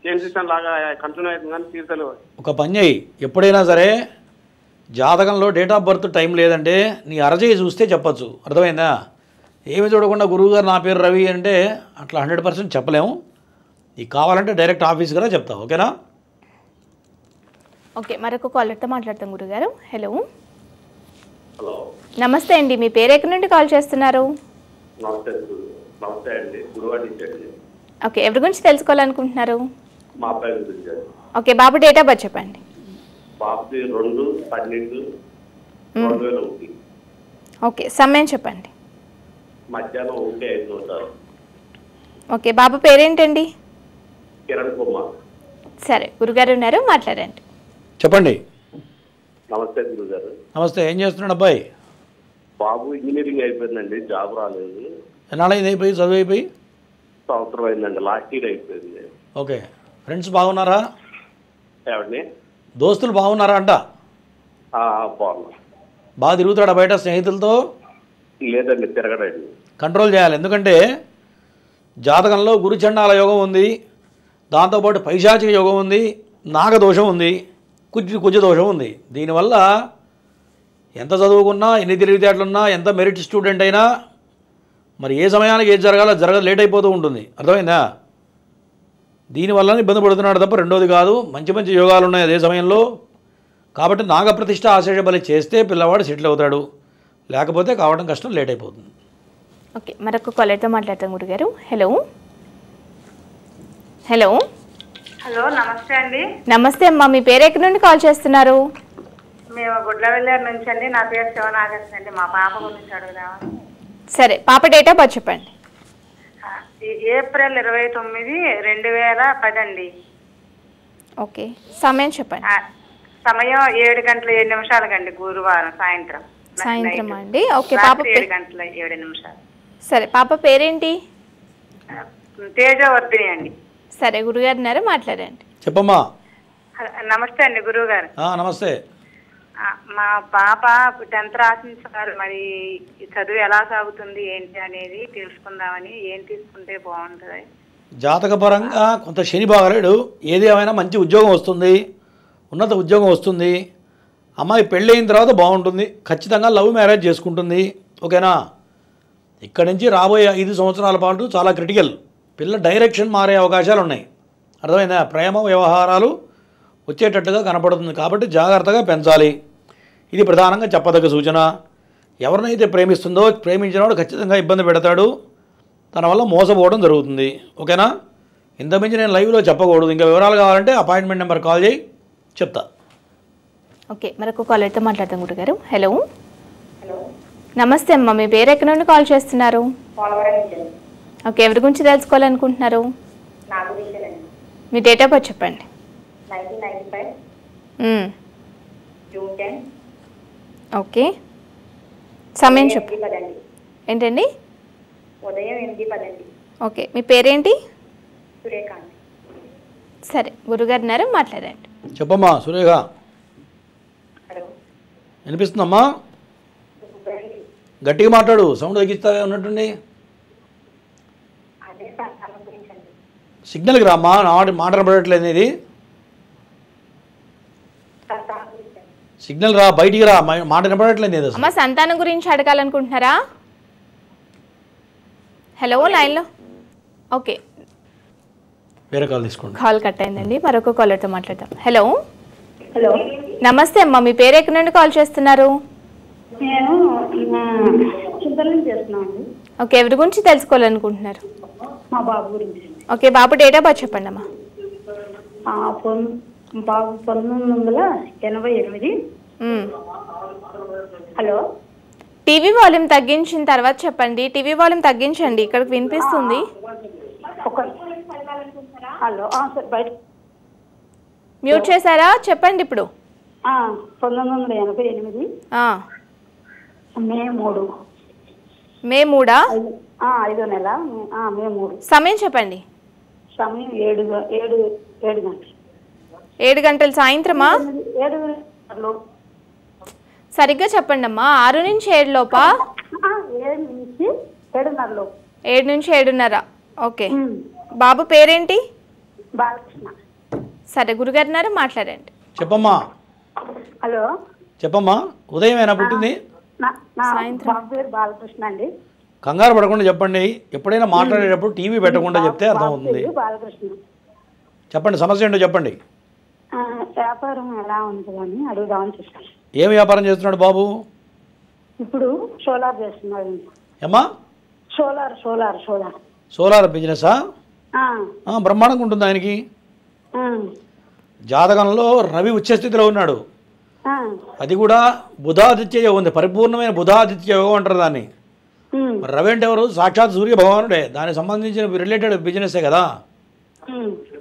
S8: చైన్ సిస్టమ్ లాగా కంటిన్యూ అవుతుంది కానీ తీర్చలేవు.
S2: ఒక పని చేయి, ఎప్పుడైనా సరే జాతకంలో డేట్ ఆఫ్ బర్త్ టైం లేదంటే నీ అరచేయి చూస్తే చెప్పచ్చు. అర్థమైందా? ఏమి చూడకుండా గురువుగారు నా పేరు రవి అంటే అట్లా 100% చెప్పలేము. నీకు కావాలంటే డైరెక్ట్ ఆఫీస్ కూడా చెప్తా. ఓకేనా?
S1: ఓకే, మరొక కాలర్తో మాట్లాడతాం గురుగారు. హలో
S3: హలో,
S1: నమస్తే అండి, మీ పేరు ఎక్కడి నుండి కాల్ చేస్తున్నారు?
S3: నమస్తే అండి, గురువారి నుంచి అండి.
S1: ఓకే, ఎవరి గురించి తెలుసుకోవాలనుకుంటున్నారు?
S3: మా అబ్బాయి గురించి అండి.
S1: Okay, Babu date of birth చెప్పండి.
S3: బాబుకి 2/12/2001.
S1: ఓకే, సమయం చెప్పండి.
S3: మధ్యాహ్నం 1:05.
S1: ఓకే, బాబు పేరేంటండి?
S3: కిరణ్ కుమార్.
S1: సరే, గురుగారు ఉన్నారు, మాట్లాడండి.
S2: చెప్పండి.
S3: నమస్తే గురుగారు.
S2: నమస్తే. ఏం చేస్తున్నాడు అబ్బాయి?
S3: బాబు ఇంజనీరింగ్ అయిపోయిందండి, జాబ్ రాలేదు.
S2: ఎన్నాళ్ళైంది అయిపోయి, చదువు అయిపోయి?
S3: సంవత్సరం అయిందండి, లాస్ట్ ఇయర్ అయిపోయింది.
S2: ఓకే. ఫ్రెండ్స్ బాగున్నారా?
S3: ఏమండి?
S2: దోస్తులు బాగున్నారా అంట?
S3: బాగున్నా.
S2: బాగా తిరుగుతాడా బయట స్నేహితులతో?
S3: లేదండి, తిరగడండి.
S2: కంట్రోల్ చేయాలి. ఎందుకంటే జాతకంలో గురుచండాల యోగం ఉంది, దాంతోపాటు పైశాచిక యోగం ఉంది, నాగదోషం ఉంది, కుజ దోషం ఉంది. దీనివల్ల ఎంత చదువుకున్నా, ఎన్ని తెలివితేటలున్నా, ఎంత మెరిట్ స్టూడెంట్ అయినా మరి ఏ సమయానికి ఏది జరగదు, లేట్ అయిపోతూ ఉంటుంది. అర్థమైందా? దీనివల్ల ఇబ్బంది పడుతున్నాడు తప్ప రెండోది కాదు. మంచి మంచి యోగాలు ఉన్నాయి అదే సమయంలో. కాబట్టి నాగప్రతిష్ఠ ఆశేష బలి చేస్తే పిల్లవాడు సెటిల్ అవుతాడు, లేకపోతే కావడం కష్టం, లేట్ అయిపోతుంది.
S1: ఓకే, మరొక కాలర్తో మాట్లాడతాం గురుగారు. హలో హలో
S9: హలో, నమస్తే అండి.
S1: నమస్తే అమ్మా, మీ పేరు ఎక్కడి నుండి కాల్ చేస్తున్నారు?
S9: మేము గుడ్లవెల్లేరు నుంచి అండి. నా పేరు శివనాగేశ్ అండి. మా పాప గురించి అడుగుదామని.
S1: సరే, పాప డేట్ ఆఫ్ బర్త్ చెప్పండి.
S9: ఏప్రిల్ 29, 2010 అండి.
S1: ఓకే, సమయం చెప్పండి.
S9: సమయం 7:07 అండి, గురువారం సాయంత్రం
S1: అండి. ఓకే, పాప
S9: 7:07.
S1: సరే, పాప పేరేంటి?
S9: తేజవర్ధిని అండి.
S1: సరే, గురుగారు ఉన్నారు, మాట్లాడండి.
S2: చెప్పమ్మా.
S9: నమస్తే అండి గురువు గారు.
S2: నమస్తే.
S9: మా పాప 10th రాసింది సార్. మరి చదువు ఎలా సాగుతుంది ఏంటి అనేది తెలుసుకుందామని. ఏం తీసుకుంటే బాగుంటుంది?
S2: జాతకపరంగా కొంత శని బాగలేడు. ఏది ఏమైనా మంచి ఉద్యోగం వస్తుంది, ఉన్నత ఉద్యోగం వస్తుంది. అమ్మాయి పెళ్ళి అయిన తర్వాత బాగుంటుంది. ఖచ్చితంగా లవ్ మ్యారేజ్ చేసుకుంటుంది. ఓకేనా? ఇక్కడి నుంచి రాబోయే 5 సంవత్సరాల పాటు చాలా క్రిటికల్. పిల్ల డైరెక్షన్ మారే అవకాశాలు ఉన్నాయి. అర్థమైందా? ప్రేమ వ్యవహారాలు వచ్చేటట్టుగా కనపడుతుంది. కాబట్టి జాగ్రత్తగా పెంచాలి. ఇది ప్రధానంగా చెప్పదగ్గ సూచన. ఎవరినైతే ప్రేమిస్తుందో ప్రేమించినవాడు ఖచ్చితంగా ఇబ్బంది పెడతాడు. తన వల్ల మోసపోవడం జరుగుతుంది. ఓకేనా? ఇంతకుమించి నేను లైవ్లో చెప్పకూడదు. ఇంకా వివరాలు కావాలంటే అపాయింట్మెంట్ నెంబర్ కాల్ చేయి, చెప్తా.
S1: ఓకే, మరొక కాలర్తో మాట్లాడతాం గురుగారు. హలో, నమస్తే అమ్మ. మీ పేరు ఎక్కడి నుండి కాల్ చేస్తున్నారు? ఓకే, ఎవరి గురించి తెలుసుకోవాలనుకుంటున్నారు? మీ డేట్ ఆఫ్ బర్త్ చెప్పండి.
S9: 1995 June 10.
S1: ఓకే, సమయం చెప్పండి. ఏంటండి?
S9: ఉదయం 8:10.
S1: ఓకే, మీ పేరేంటి?
S9: సురేఖాంత్.
S1: సరే, గురుగారు ఉన్నారు, మాట్లాడండి.
S2: చెప్పమ్మా సురేఖ.
S9: హలో,
S2: వినిపిస్తుందమ్మా? గట్టిగా మాట్లాడు, సౌండ్ తగ్గిస్తావే ఉన్నట్టుండి.
S9: అదే సార్ తమ గురించి అండి.
S2: సిగ్నల్కి రామ్మా, నా మాట పడట్లేదు. ఇది
S9: సార్ తమ గురించి అండి.
S2: సిగ్నల్ రా, బయటికి రా, మాట వినపడట్లేదు. ఇది
S1: అమ్మ, సంతానం గురించి అడగాలనుకుంటున్నారా? హలో, లైన్లో. ఓకే,
S2: వేరే కాల్ తీసుకోండి.
S1: కాల్ కట్ అయిందండి. మరొక కాలర్తో మాట్లాడదాం. హలో,
S4: హలో,
S1: నమస్తే అమ్మ. మీ పేరు ఎక్కడి నుండి కాల్ చేస్తున్నారు?
S4: నేను చింతల నుంచి చేస్తున్నాను.
S1: ఓకే, ఎవరి గురించి తెలుసుకోవాలనుకుంటున్నారు?
S4: మా బాబు గురించి.
S1: Okay, Babu date of birth చెప్పండి అమ్మా.
S4: బాబు 1988. హలో,
S1: టీవీ వాల్యూమ్ తగ్గించిన తర్వాత చెప్పండి. టీవీ వాల్యూమ్ తగ్గించండి, ఇక్కడికి వినిపిస్తుంది.
S4: హలో, సార్ బయట
S1: మ్యూట్ చేశారా? చెప్పండి ఇప్పుడు.
S4: 1988 మే 3.
S1: మే 3?
S4: 5వ నెల మే 3.
S1: సమయం చెప్పండి.
S4: సమయం 7 గంటలు.
S1: 7 గంటల సాయంత్రమా?
S4: 7 గంటలు.
S1: సరిగ్గా చెప్పండి అమ్మా. 6 నుంచి 7 లోపా?
S4: 7 నుంచి 7:30 లోపు.
S1: 7 నుంచి 7:30. ఓకే, బాబు పేరేంటి?
S4: బాలకృష్ణ.
S1: సరే, గురుగారు మాట్లాడండి.
S2: చెప్పమ్మా.
S4: హలో,
S2: చెప్పమ్మా. ఉదయమేనా పుట్టింది?
S1: సాయంత్రం.
S4: బాబు పేరు బాలకృష్ణ అండి.
S2: కంగారు పడకుండా చెప్పండి. ఎప్పుడైనా మాట్లాడేటప్పుడు టీవీ పెట్టకుండా చెప్తే అర్థమవుతుంది.
S4: బాలకృష్ణ.
S2: చెప్పండి, సమస్య ఏంటో చెప్పండి.
S4: వ్యాపారం ఎలా ఉంటుందని అడుగుదామని చూస్తాను.
S2: ఏం వ్యాపారం చేస్తున్నాడు బాబు?
S4: ఇప్పుడు సోలార్ చేస్తున్నాడు.
S2: ఏమ్మా? సోలార్ బిజినెసా? బ్రహ్మాండంగా ఉంటుంది ఆయనకి. జాతకంలో రవి ఉచ్చస్థితిలో ఉన్నాడు. అది కూడా బుధాదిత్య యోగం ఉంది. పరిపూర్ణమైన బుధాదిత్య యోగం అంటారు దాన్ని. రవి అంటే ఎవరు? సాక్షాత్ సూర్య భగవానుడే. దానికి సంబంధించిన రిలేటెడ్ బిజినెసే కదా.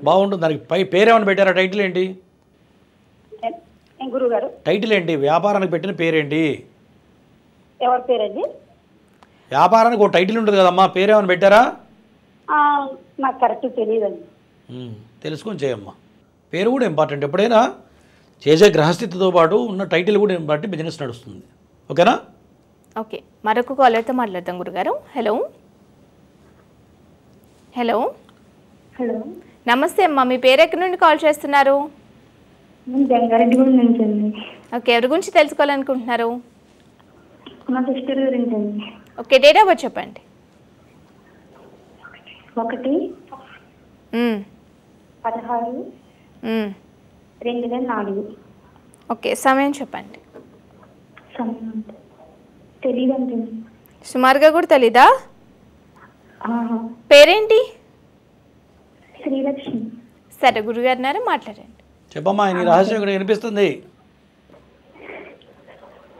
S2: బాగుంటుంది. దానికి పేరేమని పెట్టారా? టైటిల్ ఏంటి?
S4: గురుగారు
S2: టైటిల్ ఏంటి? వ్యాపారానికి పెట్టిన పేరేంటి?
S4: ఎవరి పేరండి?
S2: వ్యాపారానికి ఒక టైటిల్ ఉంటుంది కదమ్మా, పేరేమని పెట్టారా?
S4: నాకు కరెక్ట్ తెలియదండి.
S2: తెలుసుకొని చేయమ్మా. పేరు కూడా ఇంపార్టెంట్. ఎప్పుడైనా చేసే గ్రహస్థితితో పాటు ఉన్న టైటిల్ కూడా బట్టి బిజినెస్ నడుస్తుంది. ఓకేనా?
S1: ఓకే, మరొక కాలర్తో మాట్లాడతాం గురుగారు. హలో, హలో,
S4: హలో,
S1: నమస్తే అమ్మా. మీ పేరు ఎక్కడి నుండి కాల్ చేస్తున్నారు?
S4: జంగారెడ్డిగూడెం నుంచి అండి.
S1: ఓకే, ఎవరి గురించి తెలుసుకోవాలనుకుంటున్నారు?
S4: మా సిస్టర్ గురించి అండి.
S1: ఓకే, డేట్ ఆఫ్ బర్త్ చెప్పండి.
S4: 1/16/2004.
S1: ఓకే, సమయం చెప్పండి.
S4: తెలీదండి.
S1: సుమారుగా కూడా తెలీదా? పేరేంటి?
S4: శ్రీలక్ష్మి.
S1: సరే, గురుగారు మాట్లాడండి.
S2: చెప్పమ్మా, నీ రహస్యం ఇక్కడ వినిపిస్తుంది.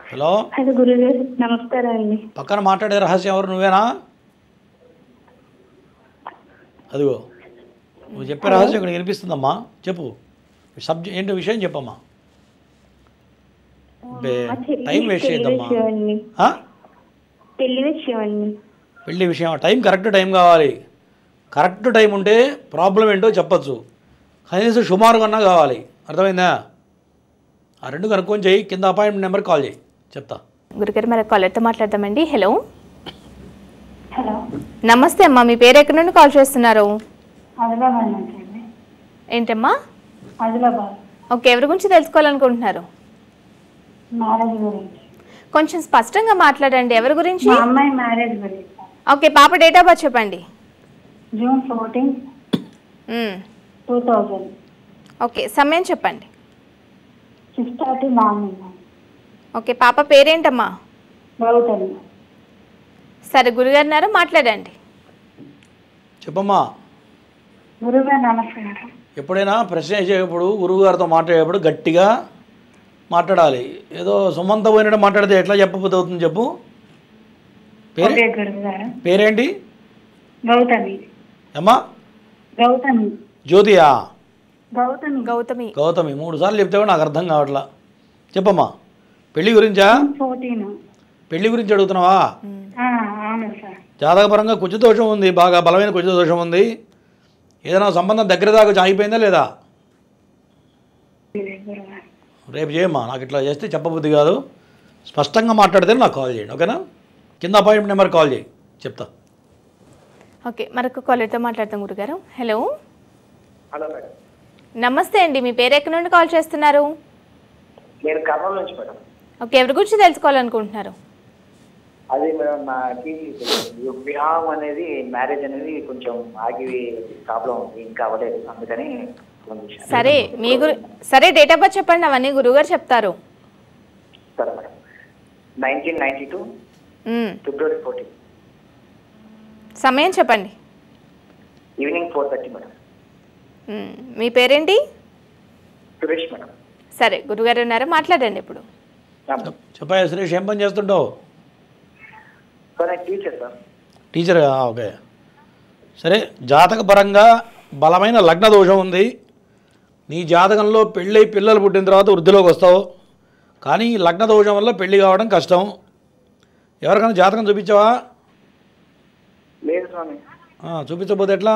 S2: హలో,
S4: హలో గురుగారు, నమస్కారం అండి.
S2: పక్కన మాట్లాడే రహస్యం ఎవరు? నువ్వేనా? అదిగో నువ్వు చెప్పే రహస్యం ఇక్కడ వినిపిస్తుందమ్మా. చెప్పు, సబ్జెక్ట్ ఏంటో విషయం చెప్పమ్మా. టైం వేస్ట్ చేయద్దమ్మా.
S4: పెళ్లి విషయం అండి.
S2: పెళ్లి విషయం. టైం కరెక్ట్ టైం కావాలి. కరెక్ట్ టైం ఉంటే ప్రాబ్లం ఏంటో చెప్పచ్చు. కనీసం సుమారు కన్నా కావాలి. అర్థమైందా? ఆ రెండు కనుక్కొని చెయ్యి, కింద అపాయింట్మెంట్ నెంబర్ కాల్ చేయి, చెప్తా.
S1: గురుగారు మరి కాలర్తో మాట్లాడదామండి. హలో
S10: హలో,
S1: నమస్తే అమ్మా, మీ పేరు ఎక్కడి నుండి కాల్ చేస్తున్నారు?
S10: ఆదిలాబాద్ నుంచి అండి.
S1: ఏంటమ్మా?
S10: ఆదిలాబాద్.
S1: ఓకే, ఎవరి గురించి తెలుసుకోవాలనుకుంటున్నారు?
S10: మ్యారేజ్ గురించి.
S1: కొంచెం స్పష్టంగా మాట్లాడండి. ఎవరి గురించి?
S10: మా అమ్మాయి మ్యారేజ్ గురించి.
S1: ఓకే, పాప డేట్ ఆఫ్ బర్త్ చెప్పండి.
S10: జూన్ 14, 2000.
S1: ఓకే, సమయం చెప్పండి.
S10: 6:30 మార్నింగ్.
S1: ఓకే, పాప పేరేంటమ్మా?
S10: గౌతమి.
S1: సరే, గురుగారు మాట్లాడండి.
S2: చెప్పమ్మా.
S10: గురుగారు నమస్కారం.
S2: ఎప్పుడైనా ప్రశ్న వేసేటప్పుడు గురువుగారితో మాట్లాడేటప్పుడు గట్టిగా మాట్లాడాలి. ఏదో సుమంత పోయినట్టు మాట్లాడితే ఎట్లా చెప్పబోతు అవుతుంది చెప్పు. పేరేంటి?
S10: గౌతమి.
S2: అమ్మా?
S10: గౌతమి.
S2: జ్యోతియా?
S10: గౌతమి.
S1: గౌతమి.
S2: గౌతమి 3 సార్లు చెప్తే నాకు అర్థం కావట్లా. చెప్పమ్మా. పెళ్లి గురించా?
S10: 14.
S2: పెళ్లి గురించి అడుగుతున్నావా?
S10: అవును సార్.
S2: జాతకపరంగా కుజదోషం ఉంది, బాగా బలమైన కుజదోషం ఉంది. ఏదైనా సంబంధం దగ్గర దాకా ఆగిపోయిందా లేదా? రేపు చేయమ్మా, నాకు ఇట్లా చేస్తే చెప్పబుద్ధి కాదు. స్పష్టంగా మాట్లాడితే నాకు కాల్ చేయండి, ఓకేనా? కింద అపాయింట్మెంట్ నెంబర్ కాల్ చేయి, చెప్తా.
S1: ఓకే, మరొక కాలర్తో మాట్లాడతాం గురుగారు. Hello
S11: hello madam.
S1: నమస్తే అండి, మీ పేరు ఎక్కడి నుండి కాల్ చేస్తున్నారు?
S11: నేను కర్నూలు నుంచి మేడం.
S1: ఓకే, ఎవరి గురించి తెలుసుకోవాలనుకుంటున్నారు?
S11: అది మేడం, నాకు వివాహం అనేది, మ్యారేజ్ అనేది కొంచెం ఆగి ప్రాబ్లం ఉంది, ఇంకా అవ్వలేదు, అందుకని.
S1: సరే డేట్ ఆఫ్ బర్త్ చెప్పండి, అవన్నీ గురువుగారు చెప్తారు.
S11: సరే మేడం. 1992 ఫిబ్రవరి 14.
S1: సమయం చెప్పండి.
S11: Evening 4:30 madam.
S1: మీ పేరేంటి?
S11: సురేష్ మేడం.
S1: సరే, గురుగారు ఉన్నారు, మాట్లాడండి ఇప్పుడు.
S2: చెప్పాయా సురేష్, ఏం పని చేస్తుంటావు?
S11: Teacher sir.
S2: Teacher, okay. సరే, జాతకపరంగా బలమైన లగ్న దోషం ఉంది. నీ జాతకంలో పెళ్ళై పిల్లలు పుట్టిన తర్వాత వృద్ధిలోకి వస్తావు, కానీ ఈ లగ్న దోషం వల్ల పెళ్లి కావడం కష్టం. ఎవరికైనా జాతకం చూపించావా?
S11: లేదు స్వామి.
S2: చూపించకపోతే ఎట్లా?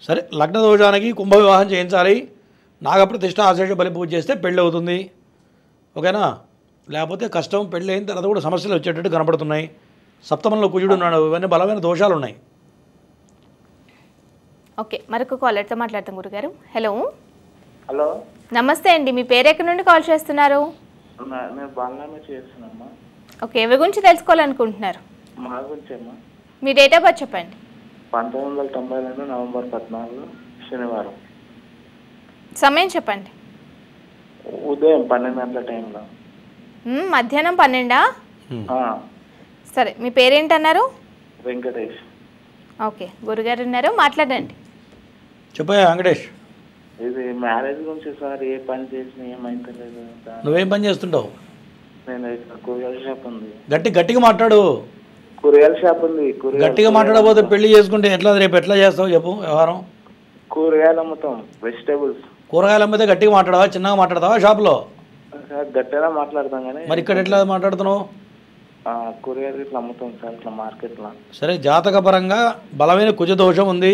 S2: సరే, లగ్న దోషానికి కుంభ వివాహం చేయించాలి. నాగప్రతిష్ఠ ఆశేష బలి పూజ చేస్తే పెళ్ళి అవుతుంది, ఓకేనా? లేకపోతే కష్టం. పెళ్ళి అయిన తర్వాత కూడా సమస్యలు వచ్చేటట్టు కనపడుతున్నాయి. సప్తమంలో కుజుడు ఉన్నాడు, ఇవన్నీ బలమైన దోషాలు ఉన్నాయి.
S1: ఓకే, మరొక కాలర్తో మాట్లాడతాం గురుగారు. హలో
S11: హలో,
S1: నమస్తే అండి, మీ పేరు ఎక్కడి నుండి కాల్ చేస్తున్నారు?
S11: నేను బంగాళ చేస్తున్నామ్మా.
S1: ఓకే, ఎవరి గురించి తెలుసుకోవాలనుకుంటున్నారు?
S11: మా గురించేమ్మా.
S1: మీ డేట్ ఆఫ్ బర్త్ చెప్పండి.
S11: 1992 నవంబర్ 14 శనివారం.
S1: సమయం చెప్పండి.
S11: ఉదయం 12 గంటల టైంలో.
S1: మధ్యాహ్నం 12? సరే, మీ పేరేంటన్నారు?
S11: వెంకటేష్.
S1: ఓకే, గురుగారు ఉన్నారు, మాట్లాడండి.
S2: చెప్పాయా వెంకటేష్?
S11: ఇది మ్యారేజ్ గురించి సార్. ఏ పని చేసినా ఏమైతలేదు.
S2: నువ్వేం పని చేస్తుంటావు?
S11: నేను ఇక్కడ కూరగాయల షాప్ ఉంది.
S2: గట్టిగా మాట్లాడు.
S11: కూరగాయల షాప్ ఉంది.
S2: గట్టిగా మాట్లాడకపోతే పెళ్లి చేసుకుంటే ఎట్లా? రేపు ఎట్లా చేస్తావు చెప్పు వ్యవహారం?
S11: కూరగాయలు అమ్ముతాం, వెజిటేబుల్స్.
S2: కూరగాయలు అమ్మితే గట్టిగా మాట్లాడవా, చిన్నగా మాట్లాడతావా షాప్లో?
S11: గట్టిగా మాట్లాడతాం కానీ.
S2: మరి ఇక్కడ ఎట్లా మాట్లాడుతున్నావు?
S11: కూరగాయలు ఇట్లా అమ్ముతాం సార్, ఇట్లా మార్కెట్లో.
S2: సరే, జాతకపరంగా బలమైన కుజదోషం ఉంది,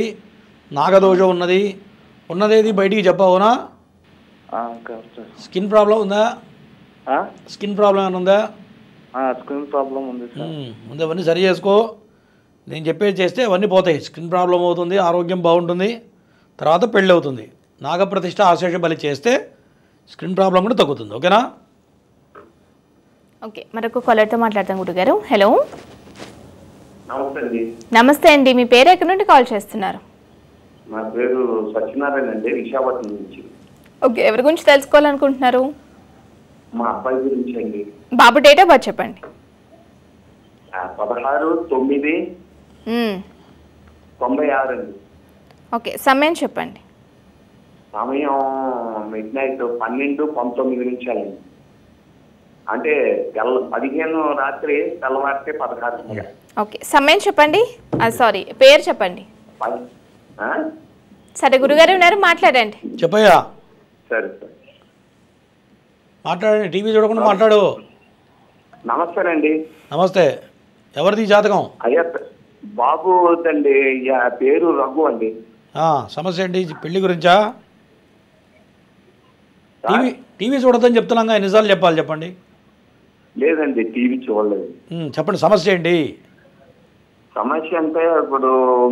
S2: నాగదోషం ఉన్నది. ఉన్నదేది బయటికి చెప్పవునా? స్కిన్ ప్రాబ్లం ఉందా? స్కిన్ ప్రాబ్లం ఏమైనా ఉందా?
S11: స్కిన్ ప్రాబ్లం ఉంది సార్.
S2: ముందు అవన్నీ సరి చేసుకో. నేను చెప్పేది చేస్తే అవన్నీ పోతాయి. స్కిన్ ప్రాబ్లం అవుతుంది, ఆరోగ్యం బాగుంటుంది, తర్వాత పెళ్ళి అవుతుంది. నాగప్రతిష్ఠ ఆశేష బలి చేస్తే స్కిన్ ప్రాబ్లం కూడా తగ్గుతుంది, ఓకేనా?
S1: ఓకే, మరొక కాలర్తో మాట్లాడతాం గురుగారు. హలో
S7: నమస్తే.
S1: నమస్తే అండి, మీ పేరు ఎక్కడి నుండి కాల్ చేస్తున్నారు?
S7: నా పేరు సత్యనారాయణ అండి, విశాఖపట్నం నుంచి.
S1: ఓకే, ఎవరి గురించి తెలుసుకోవాలనుకుంటున్నారు?
S7: మా అబ్బాయి గురించి అండి.
S1: బాబు డేట్ ఆఫ్ బర్త్ చెప్పండి.
S7: 16/9/96 అండి.
S1: ఓకే, సమయం చెప్పండి.
S7: సమయం మిడ్నైట్ 12-19 నిమిషాలు. అంటే 15 రాత్రి, తెల్లవారితే 16.
S1: ఓకే, సమయం చెప్పండి. సారీ, పేరు చెప్పండి. సరే, గురుగారు ఉన్నారు, మాట్లాడండి.
S2: చెప్పయ్యా.
S7: సరే సార్,
S2: మాట్లాడండి, టీవీ చూడకుండా మాట్లాడు.
S7: నమస్తేనండి.
S2: నమస్తే. ఎవరిది జాతకం?
S7: అయ్యా, బాబు అండి, పేరు రఘు అండి.
S2: సమస్య ఏంటి? పెళ్లి గురించా? టీవీ చూడొద్దని చెప్తున్నాగా ఎన్నిసార్లు చెప్పాలి చెప్పండి.
S12: లేదండి టీవీ చూడలేదు.
S2: చెప్పండి సమస్య ఏంటి?
S12: సమస్య అంటే ఇప్పుడు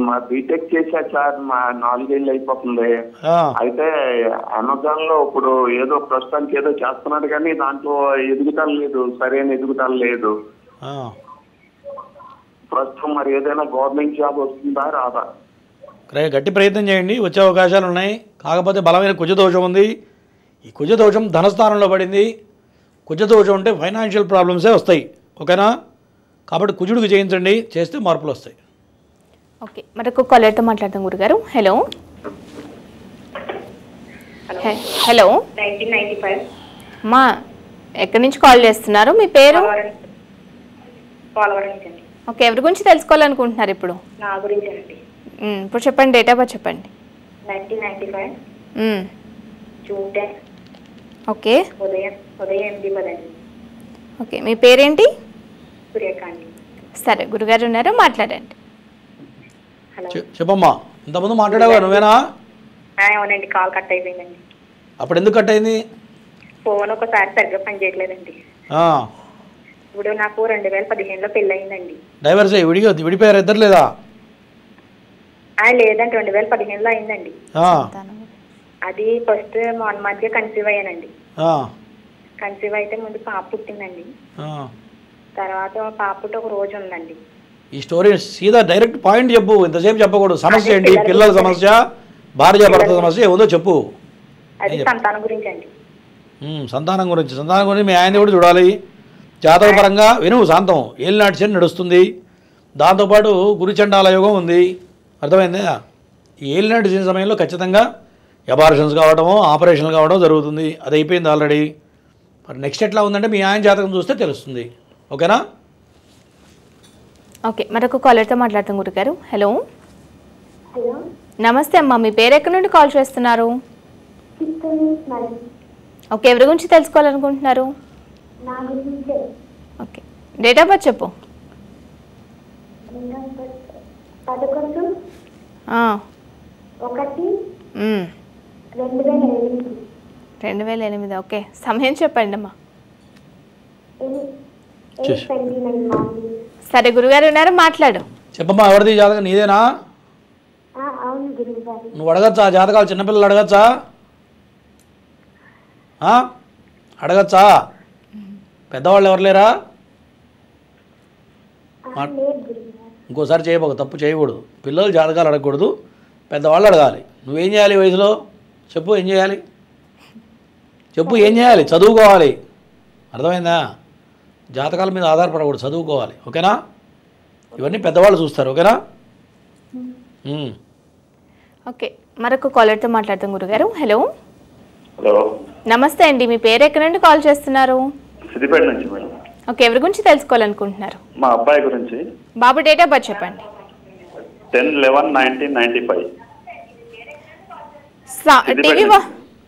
S12: మా బీటెక్ చేశాక సార్ మా 4 ఏళ్ళు అయిపోతుంది. అయితే అమెజాన్ లో ఇప్పుడు ఏదో ప్రస్తుతానికి ఏదో చేస్తున్నాడు కానీ దాంట్లో ఎదుగుదల లేదు, సరైన ఎదుగుదల లేదు. ప్రస్తుతం మరి ఏదైనా గవర్నమెంట్ జాబ్ వస్తుందా రాదా?
S2: గట్టి ప్రయత్నం చేయండి, వచ్చే అవకాశాలు ఉన్నాయి. కాకపోతే బలమైన కుజదోషం ఉంది. ఈ కుజదోషం ధనస్థానంలో పడింది. కుజదోషం అంటే ఫైనాన్షియల్ ప్రాబ్లమ్సే వస్తాయి. ఓకేనా? కాబట్టి కుజుడికి చేయించండి, చేస్తే మార్పులు వస్తాయి.
S1: ఓకే, మరొక కాలర్తో మాట్లాడతాం గురుగారు. హలో హలో
S13: 1995
S1: మా ఎక్కడి నుంచి కాల్ చేస్తున్నారు? మీ పేరు? ఓకే, ఎవరి గురించి తెలుసుకోవాలనుకుంటున్నారు ఇప్పుడు?
S13: నా గురించి అండి.
S1: ఇప్పుడు చెప్పండి, డేట్ ఆఫ్ బర్త్ చెప్పండి.
S13: 1995 జూన్ 10.
S1: ఓకే,
S13: ఉదయం 8:10.
S1: ఓకే, మీ పేరేంటి?
S13: సూర్యకాంతి.
S1: సరే, గురుగారు ఉన్నారు, మాట్లాడండి.
S2: చెప్పమ్మా. ఇంతకుముందు మాట్లాడావా నువ్వేనా?
S13: అవునండి, కాల్ కట్ అయిపోయిందండి.
S2: అప్పుడు ఎందుకు కట్ అయింది?
S13: ఫోన్ ఒకసారి సరిగ్గా పనిచేయట్లేదండి. ఇప్పుడు నాకు 2015లో పెళ్ళి అయిందండి.
S2: డైవర్స్ విడిపోయారు ఇద్దరు లేదా?
S13: లేదండి, 2015లో అయిందండి. అది ఫస్ట్ మధ్య కన్సీవ్ అయ్యానండి. కన్సీవ్ అయితే ముందు పాప పుట్టిందండి. తర్వాత పాప పుట్టి ఒక రోజు ఉందండి.
S2: ఈ స్టోరీ సీదా డైరెక్ట్ పాయింట్ చెప్పు, ఇంతసేపు చెప్పకూడదు. సమస్య ఏంటి? పిల్లల సమస్య, భార్య భర్త సమస్య ఏముందో చెప్పు.
S13: అది సంతానం గురించి అండి.
S2: సంతానం గురించి మీ ఆయన కూడా చూడాలి. జాతకపరంగా విను శాంతం, ఏలినాటి శని నడుస్తుంది. దాంతోపాటు గురుచండాల యోగం ఉంది. అర్థమైందా? ఈ ఏలినాటి శని సమయంలో ఖచ్చితంగా అబార్షన్స్ కావడమో ఆపరేషన్లు కావడం జరుగుతుంది. అది అయిపోయింది ఆల్రెడీ. మరి నెక్స్ట్ ఎట్లా ఉందంటే మీ ఆయన జాతకం చూస్తే తెలుస్తుంది. ఓకేనా?
S1: ఓకే, మరొక కాలర్తో మాట్లాడతాం గురుగారు. హలో నమస్తే అమ్మా, మీ పేరు ఎక్కడి నుండి కాల్ చేస్తున్నారు? ఓకే, ఎవరి గురించి తెలుసుకోవాలనుకుంటున్నారు? ఓకే, డేట్ ఆఫ్ బర్త్ చెప్పు. 2008. ఓకే, సమయం చెప్పండి అమ్మా. సరే, గురుగారు ఉన్నారు, మాట్లాడు.
S2: చెప్పమ్మా, ఎవరిది జాతకం? నీదేనా? నువ్వు అడగచ్చా జాతకాలు? చిన్నపిల్లలు అడగచ్చా? అడగచ్చా? పెద్దవాళ్ళు ఎవరు లేరా? ఇంకోసారి చేయబోక, తప్పు చేయకూడదు. పిల్లలు జాతకాలు అడగకూడదు, పెద్దవాళ్ళు అడగాలి. నువ్వేం చేయాలి వయసులో? చెప్పు, ఏం చేయాలి? చెప్పు, ఏం చేయాలి? చదువుకోవాలి. అర్థమైందా? జాతకాల మీద ఆధారపడకూడదు, చదువుకోవాలి. ఓకేనా? ఇవన్నీ పెద్దవాళ్ళు చూస్తారు. ఓకేనా?
S1: ఓకే, మరొక కాలర్తో మాట్లాడతాం గురుగారు. హలో
S12: హలో
S1: నమస్తే అండి, మీ పేరు ఎక్కడి నుండి కాల్ చేస్తున్నారు?
S12: సిద్దిపేట నుంచి మేడం.
S1: ఓకే, ఎవరి గురించి తెలుసుకోవాలనుకుంటున్నారు?
S12: మా అబ్బాయి గురించి.
S1: బాబు డేట్ ఆఫ్ బర్త్ చెప్పండి.
S12: 10/11/1995.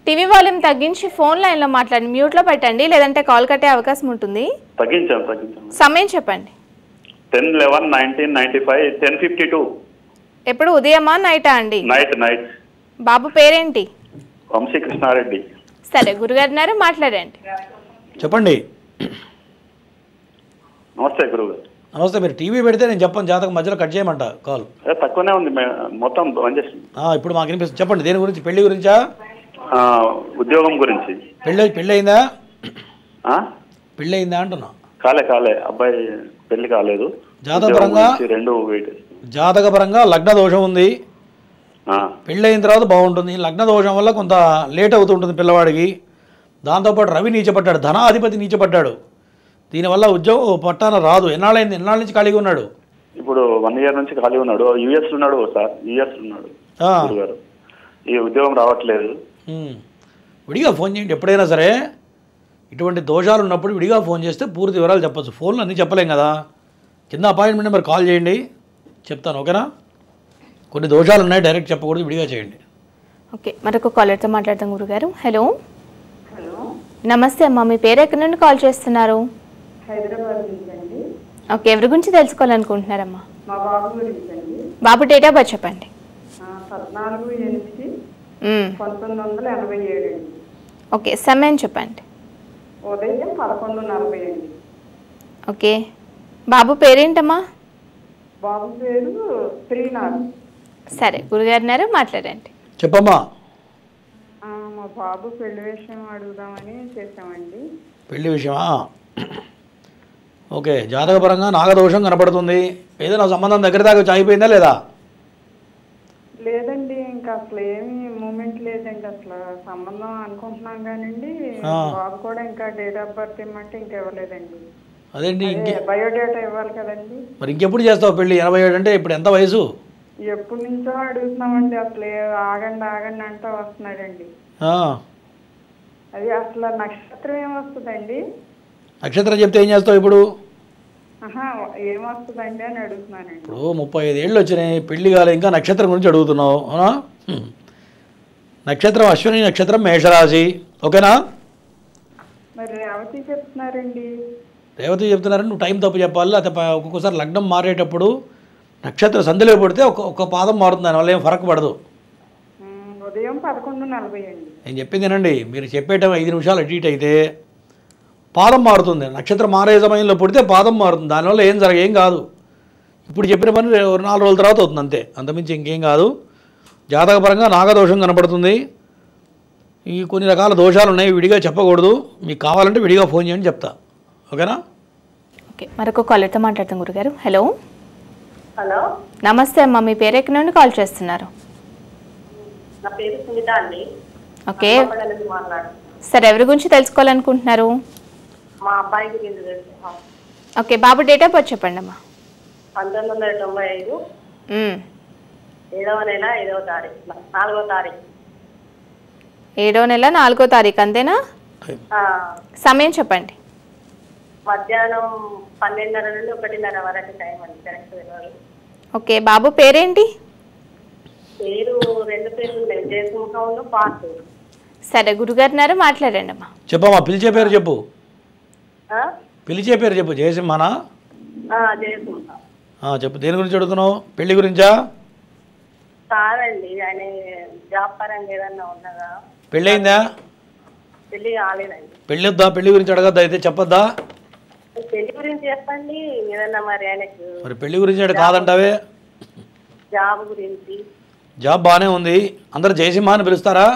S1: టీవీ వాల్యూమ్ తగ్గించి ఫోన్ లైన్లో మాట్లాడండి, మ్యూట్లో పెట్టండి, లేదంటే కాల్ కట్టే అవకాశం ఉంటుంది.
S12: తగ్గించాం.
S1: సమయం చెప్పండి.
S12: 10/11/1995 10:52.
S1: ఎప్పుడు ఉదయమా నైటా అండి?
S12: నైట్.
S1: బాబు పేరేంటి?
S12: వంశీ కృష్ణారెడ్డి.
S1: సరే, గురుగారు మాట్లాడండి.
S2: చెప్పండి.
S12: నమస్తే గురుగారు.
S2: నమస్తే. మీరు టీవీ పెడితే నేను చెప్పను, జాతకం మధ్యలో కట్ చేయమంట కాల్.
S12: తక్కువనే ఉంది మొత్తం బంద్ చేసి.
S2: ఇప్పుడు మాకు వినిపిస్తుంది. చెప్పండి, దేని గురించి? పెళ్లి గురించా?
S12: ఉద్యోగం గురించి.
S2: పెళ్ళి అయిందా? పెళ్ళి అయిందా అంటున్నా.
S12: కాలే అబ్బాయి పెళ్లి కాలేదు.
S2: జాతకపరంగా లగ్న దోషం ఉంది. పెళ్ళి అయిన తర్వాత బాగుంటుంది. లగ్న దోషం వల్ల కొంత లేట్ అవుతుంటుంది పిల్లవాడికి. దాంతోపాటు రవి నీచపడ్డాడు, ధనాధిపతి నీచపడ్డాడు. దీనివల్ల ఉద్యోగం పట్టాన రాదు. ఎన్నాళ్ళ నుంచి ఖాళీగా ఉన్నాడు?
S12: ఇప్పుడు 1 year నుంచి ఖాళీ ఉన్నాడు. యూఎస్ ఉన్నాడు సార్, గురుగారు. ఈ ఉద్యోగం రావట్లేదు.
S2: విడిగా ఫోన్ చేయండి ఎప్పుడైనా సరే. ఇటువంటి దోషాలు ఉన్నప్పుడు విడిగా ఫోన్ చేస్తే పూర్తి వివరాలు చెప్పచ్చు. ఫోన్లో అన్నీ చెప్పలేం కదా. కింద అపాయింట్మెంట్ నెంబర్ కాల్ చేయండి, చెప్తాను. ఓకేనా? కొన్ని దోషాలు ఉన్నాయి, డైరెక్ట్ చెప్పకూడదు, విడిగా చేయండి.
S1: ఓకే, మరొక కాలర్తో మాట్లాడతాం గురుగారు. హలో నమస్తే అమ్మా, మీ పేరు ఎక్కడి నుండి కాల్ చేస్తున్నారు?
S10: హైదరాబాద్ నుంచి అండి.
S1: ఓకే, ఎవరి గురించి తెలుసుకోవాలనుకుంటున్నారమ్మా?
S10: మా బాబు గురించి అండి.
S1: బాబు డేట్ ఆఫ్ బర్త్ చెప్పండి.
S10: 14/8/1987 అండి.
S1: ఓకే, సమయం చెప్పండి.
S10: ఉదయం 11:40 అండి.
S1: ఓకే, బాబు పేరేంటమ్మా?
S10: బాబు పేరు శ్రీనాథ్.
S1: సరే, గురుగారు మాట్లాడండి.
S2: చెప్పమ్మా.
S10: మా బాబు పెళ్లి విషయం అడుగుదామని చేసామండి.
S2: పెళ్లి విషయమా? ఓకే, జాతకపరంగా నాగదోషం కనపడుతుంది. ఏదైనా సంబంధం దగ్గర దాకా అయిపోయిందా లేదా?
S10: లేదండి, ఇంకా అసలు ఏమి మూమెంట్ లేదండి. అసలు సంబంధం అనుకుంటున్నాం కానండి, బాబు కూడా ఇంకా డేట్ ఆఫ్ బర్త్ ఇమ్మంటే ఇంకా ఇవ్వలేదండి.
S2: అదేంటి,
S10: బయోడేటా ఇవ్వాలి కదండి.
S2: మరి ఇంకెప్పుడు చేస్తావు పెళ్ళి? 87 అంటే ఇప్పుడు ఎంత వయసు?
S10: ఎప్పటి నుంచో అడుగుతున్నామండి. అసలు ఆగండి ఆగండి అంటూ వస్తున్నాడండి. అది అసలు నక్షత్రం ఏమొస్తుందండి?
S2: నక్షత్రం చెప్తే ఏం చేస్తావు ఇప్పుడు?
S10: ఏమొస్తుందండి అని అడుగుతున్నానండి.
S2: ఇప్పుడు 35 ఏళ్ళు వచ్చినాయి, పెళ్లి కాలే, ఇంకా నక్షత్రం గురించి అడుగుతున్నావు, అవునా? నక్షత్రం అశ్విని నక్షత్రం, మేషరాశి. ఓకేనా?
S10: మరి రేవతి చెప్తున్నారండి.
S2: రేవతి చెప్తున్నారని నువ్వు టైం తప్పు చెప్పాలి. లేకపోతే ఒక్కొక్కసారి లగ్నం మారేటప్పుడు నక్షత్ర సంధిలో పడితే ఒక్క పాదం మారుతుంది, దానివల్ల ఏం ఫరక్ పడదు.
S10: ఉదయం 11:40 అండి.
S2: నేను చెప్పింది వినండి. మీరు చెప్పేటం 5 నిమిషాలు అటు ఇటు అయితే పాదం మారుతుంది. నక్షత్రం మారే సమయంలో పుడితే పాదం మారుతుంది, దానివల్ల ఏం కాదు. ఇప్పుడు చెప్పిన పని 4 రోజుల తర్వాత అవుతుంది, అంతే, అంతమించి ఇంకేం కాదు. జాతకపరంగా నాగదోషం కనపడుతుంది. ఈ కొన్ని రకాల దోషాలు ఉన్నాయి, విడిగా చెప్పకూడదు. మీకు కావాలంటే విడిగా ఫోన్ చేయండి, చెప్తా. ఓకేనా?
S1: ఓకే, మరొక కాలర్తో మాట్లాడతాం గురుగారు. హలో.
S14: హలో,
S1: నమస్తే అమ్మా, మీ పేరు ఎక్కడి నుండి కాల్ చేస్తున్నారు?
S14: నా పేరు సునీత అండి.
S1: ఓకే, సరే, ఎవరి గురించి తెలుసుకోవాలనుకుంటున్నారు?
S14: మా అబ్బాయి గురించి తెలుసు.
S1: Okay, Babu date of birth చెప్పండి అమ్మా.
S14: 1995 7వ నెల 5వ తారీఖు 4వ తారీఖు
S1: 7వ నెల 4వ తారీఖు, అంతేనా? సమయం చెప్పండి.
S14: మధ్యాహ్నం 12:30 నుండి 1:30 వరకు టైం అండి, కరెక్ట్ తెలియదు.
S1: ఓకే, బాబు పేరేంటి?
S14: పేరు 2 పేర్లు ఉన్నాయి, జయసింహంలో పార్ట్.
S1: సరే, గురుగారు మాట్లాడండి అమ్మా.
S2: చెప్పమ్మా, పిలిచే పేరు చెప్పు. పిలిచే పేరు చెప్పు. జయసింహనా?
S14: జయసింహ.
S2: చెప్పు, దేని గురించి అడుగుతున్నావు? పెళ్లి గురించా?
S14: కాదండి, ఆయన జాబ్ పరంగా ఏదన్నా ఉన్నదా?
S2: పెళ్ళి అయిందా?
S14: పెళ్లి కాలేదండి.
S2: పెళ్ళి వద్దా? పెళ్లి గురించి అడగద్దా? అయితే చెప్పొద్దా?
S14: పెళ్లి గురించి చెప్పండి ఏదన్నా. మరి ఆయనకు
S2: మరి పెళ్లి గురించి అంటే కాదంటావే?
S14: జాబ్ గురించి.
S2: జాబ్ బాగానే ఉంది. అందరు జయసింహ అని పిలుస్తారా?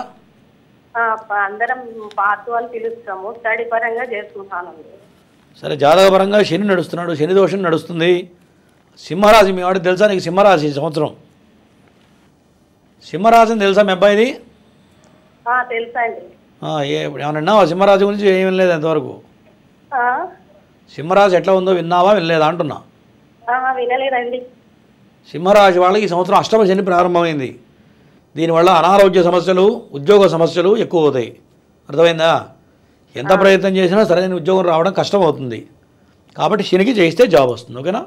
S14: అందరం పార్ట్ వాళ్ళు పిలుస్తాము, స్టడీ పరంగా చేసుకుంటాను.
S2: సరే, జాతకపరంగా శని నడుస్తున్నాడు, శని దోషం నడుస్తుంది. సింహరాశి మీ వాడికి తెలుసా? నీకు సింహరాశి ఈ సంవత్సరం సింహరాశిని తెలుసా మీ అబ్బాయిది?
S14: తెలుసా అండి.
S2: ఏమన్నా విన్నావా సింహరాశి గురించి? ఏమీ లేదు ఎంతవరకు. సింహరాశి ఎట్లా ఉందో విన్నావా వినలేదా అంటున్నా?
S14: వినలేదండి.
S2: సింహరాశి వాళ్ళకి ఈ సంవత్సరం అష్టమ శని ప్రారంభమైంది. దీనివల్ల అనారోగ్య సమస్యలు, ఉద్యోగ సమస్యలు ఎక్కువ అవుతాయి. అర్థమైందా? ఎంత ప్రయత్నం చేసినా సరైన ఉద్యోగం రావడం కష్టం అవుతుంది. కాబట్టి శనికి చేయిస్తే జాబ్ వస్తుంది. ఓకేనా?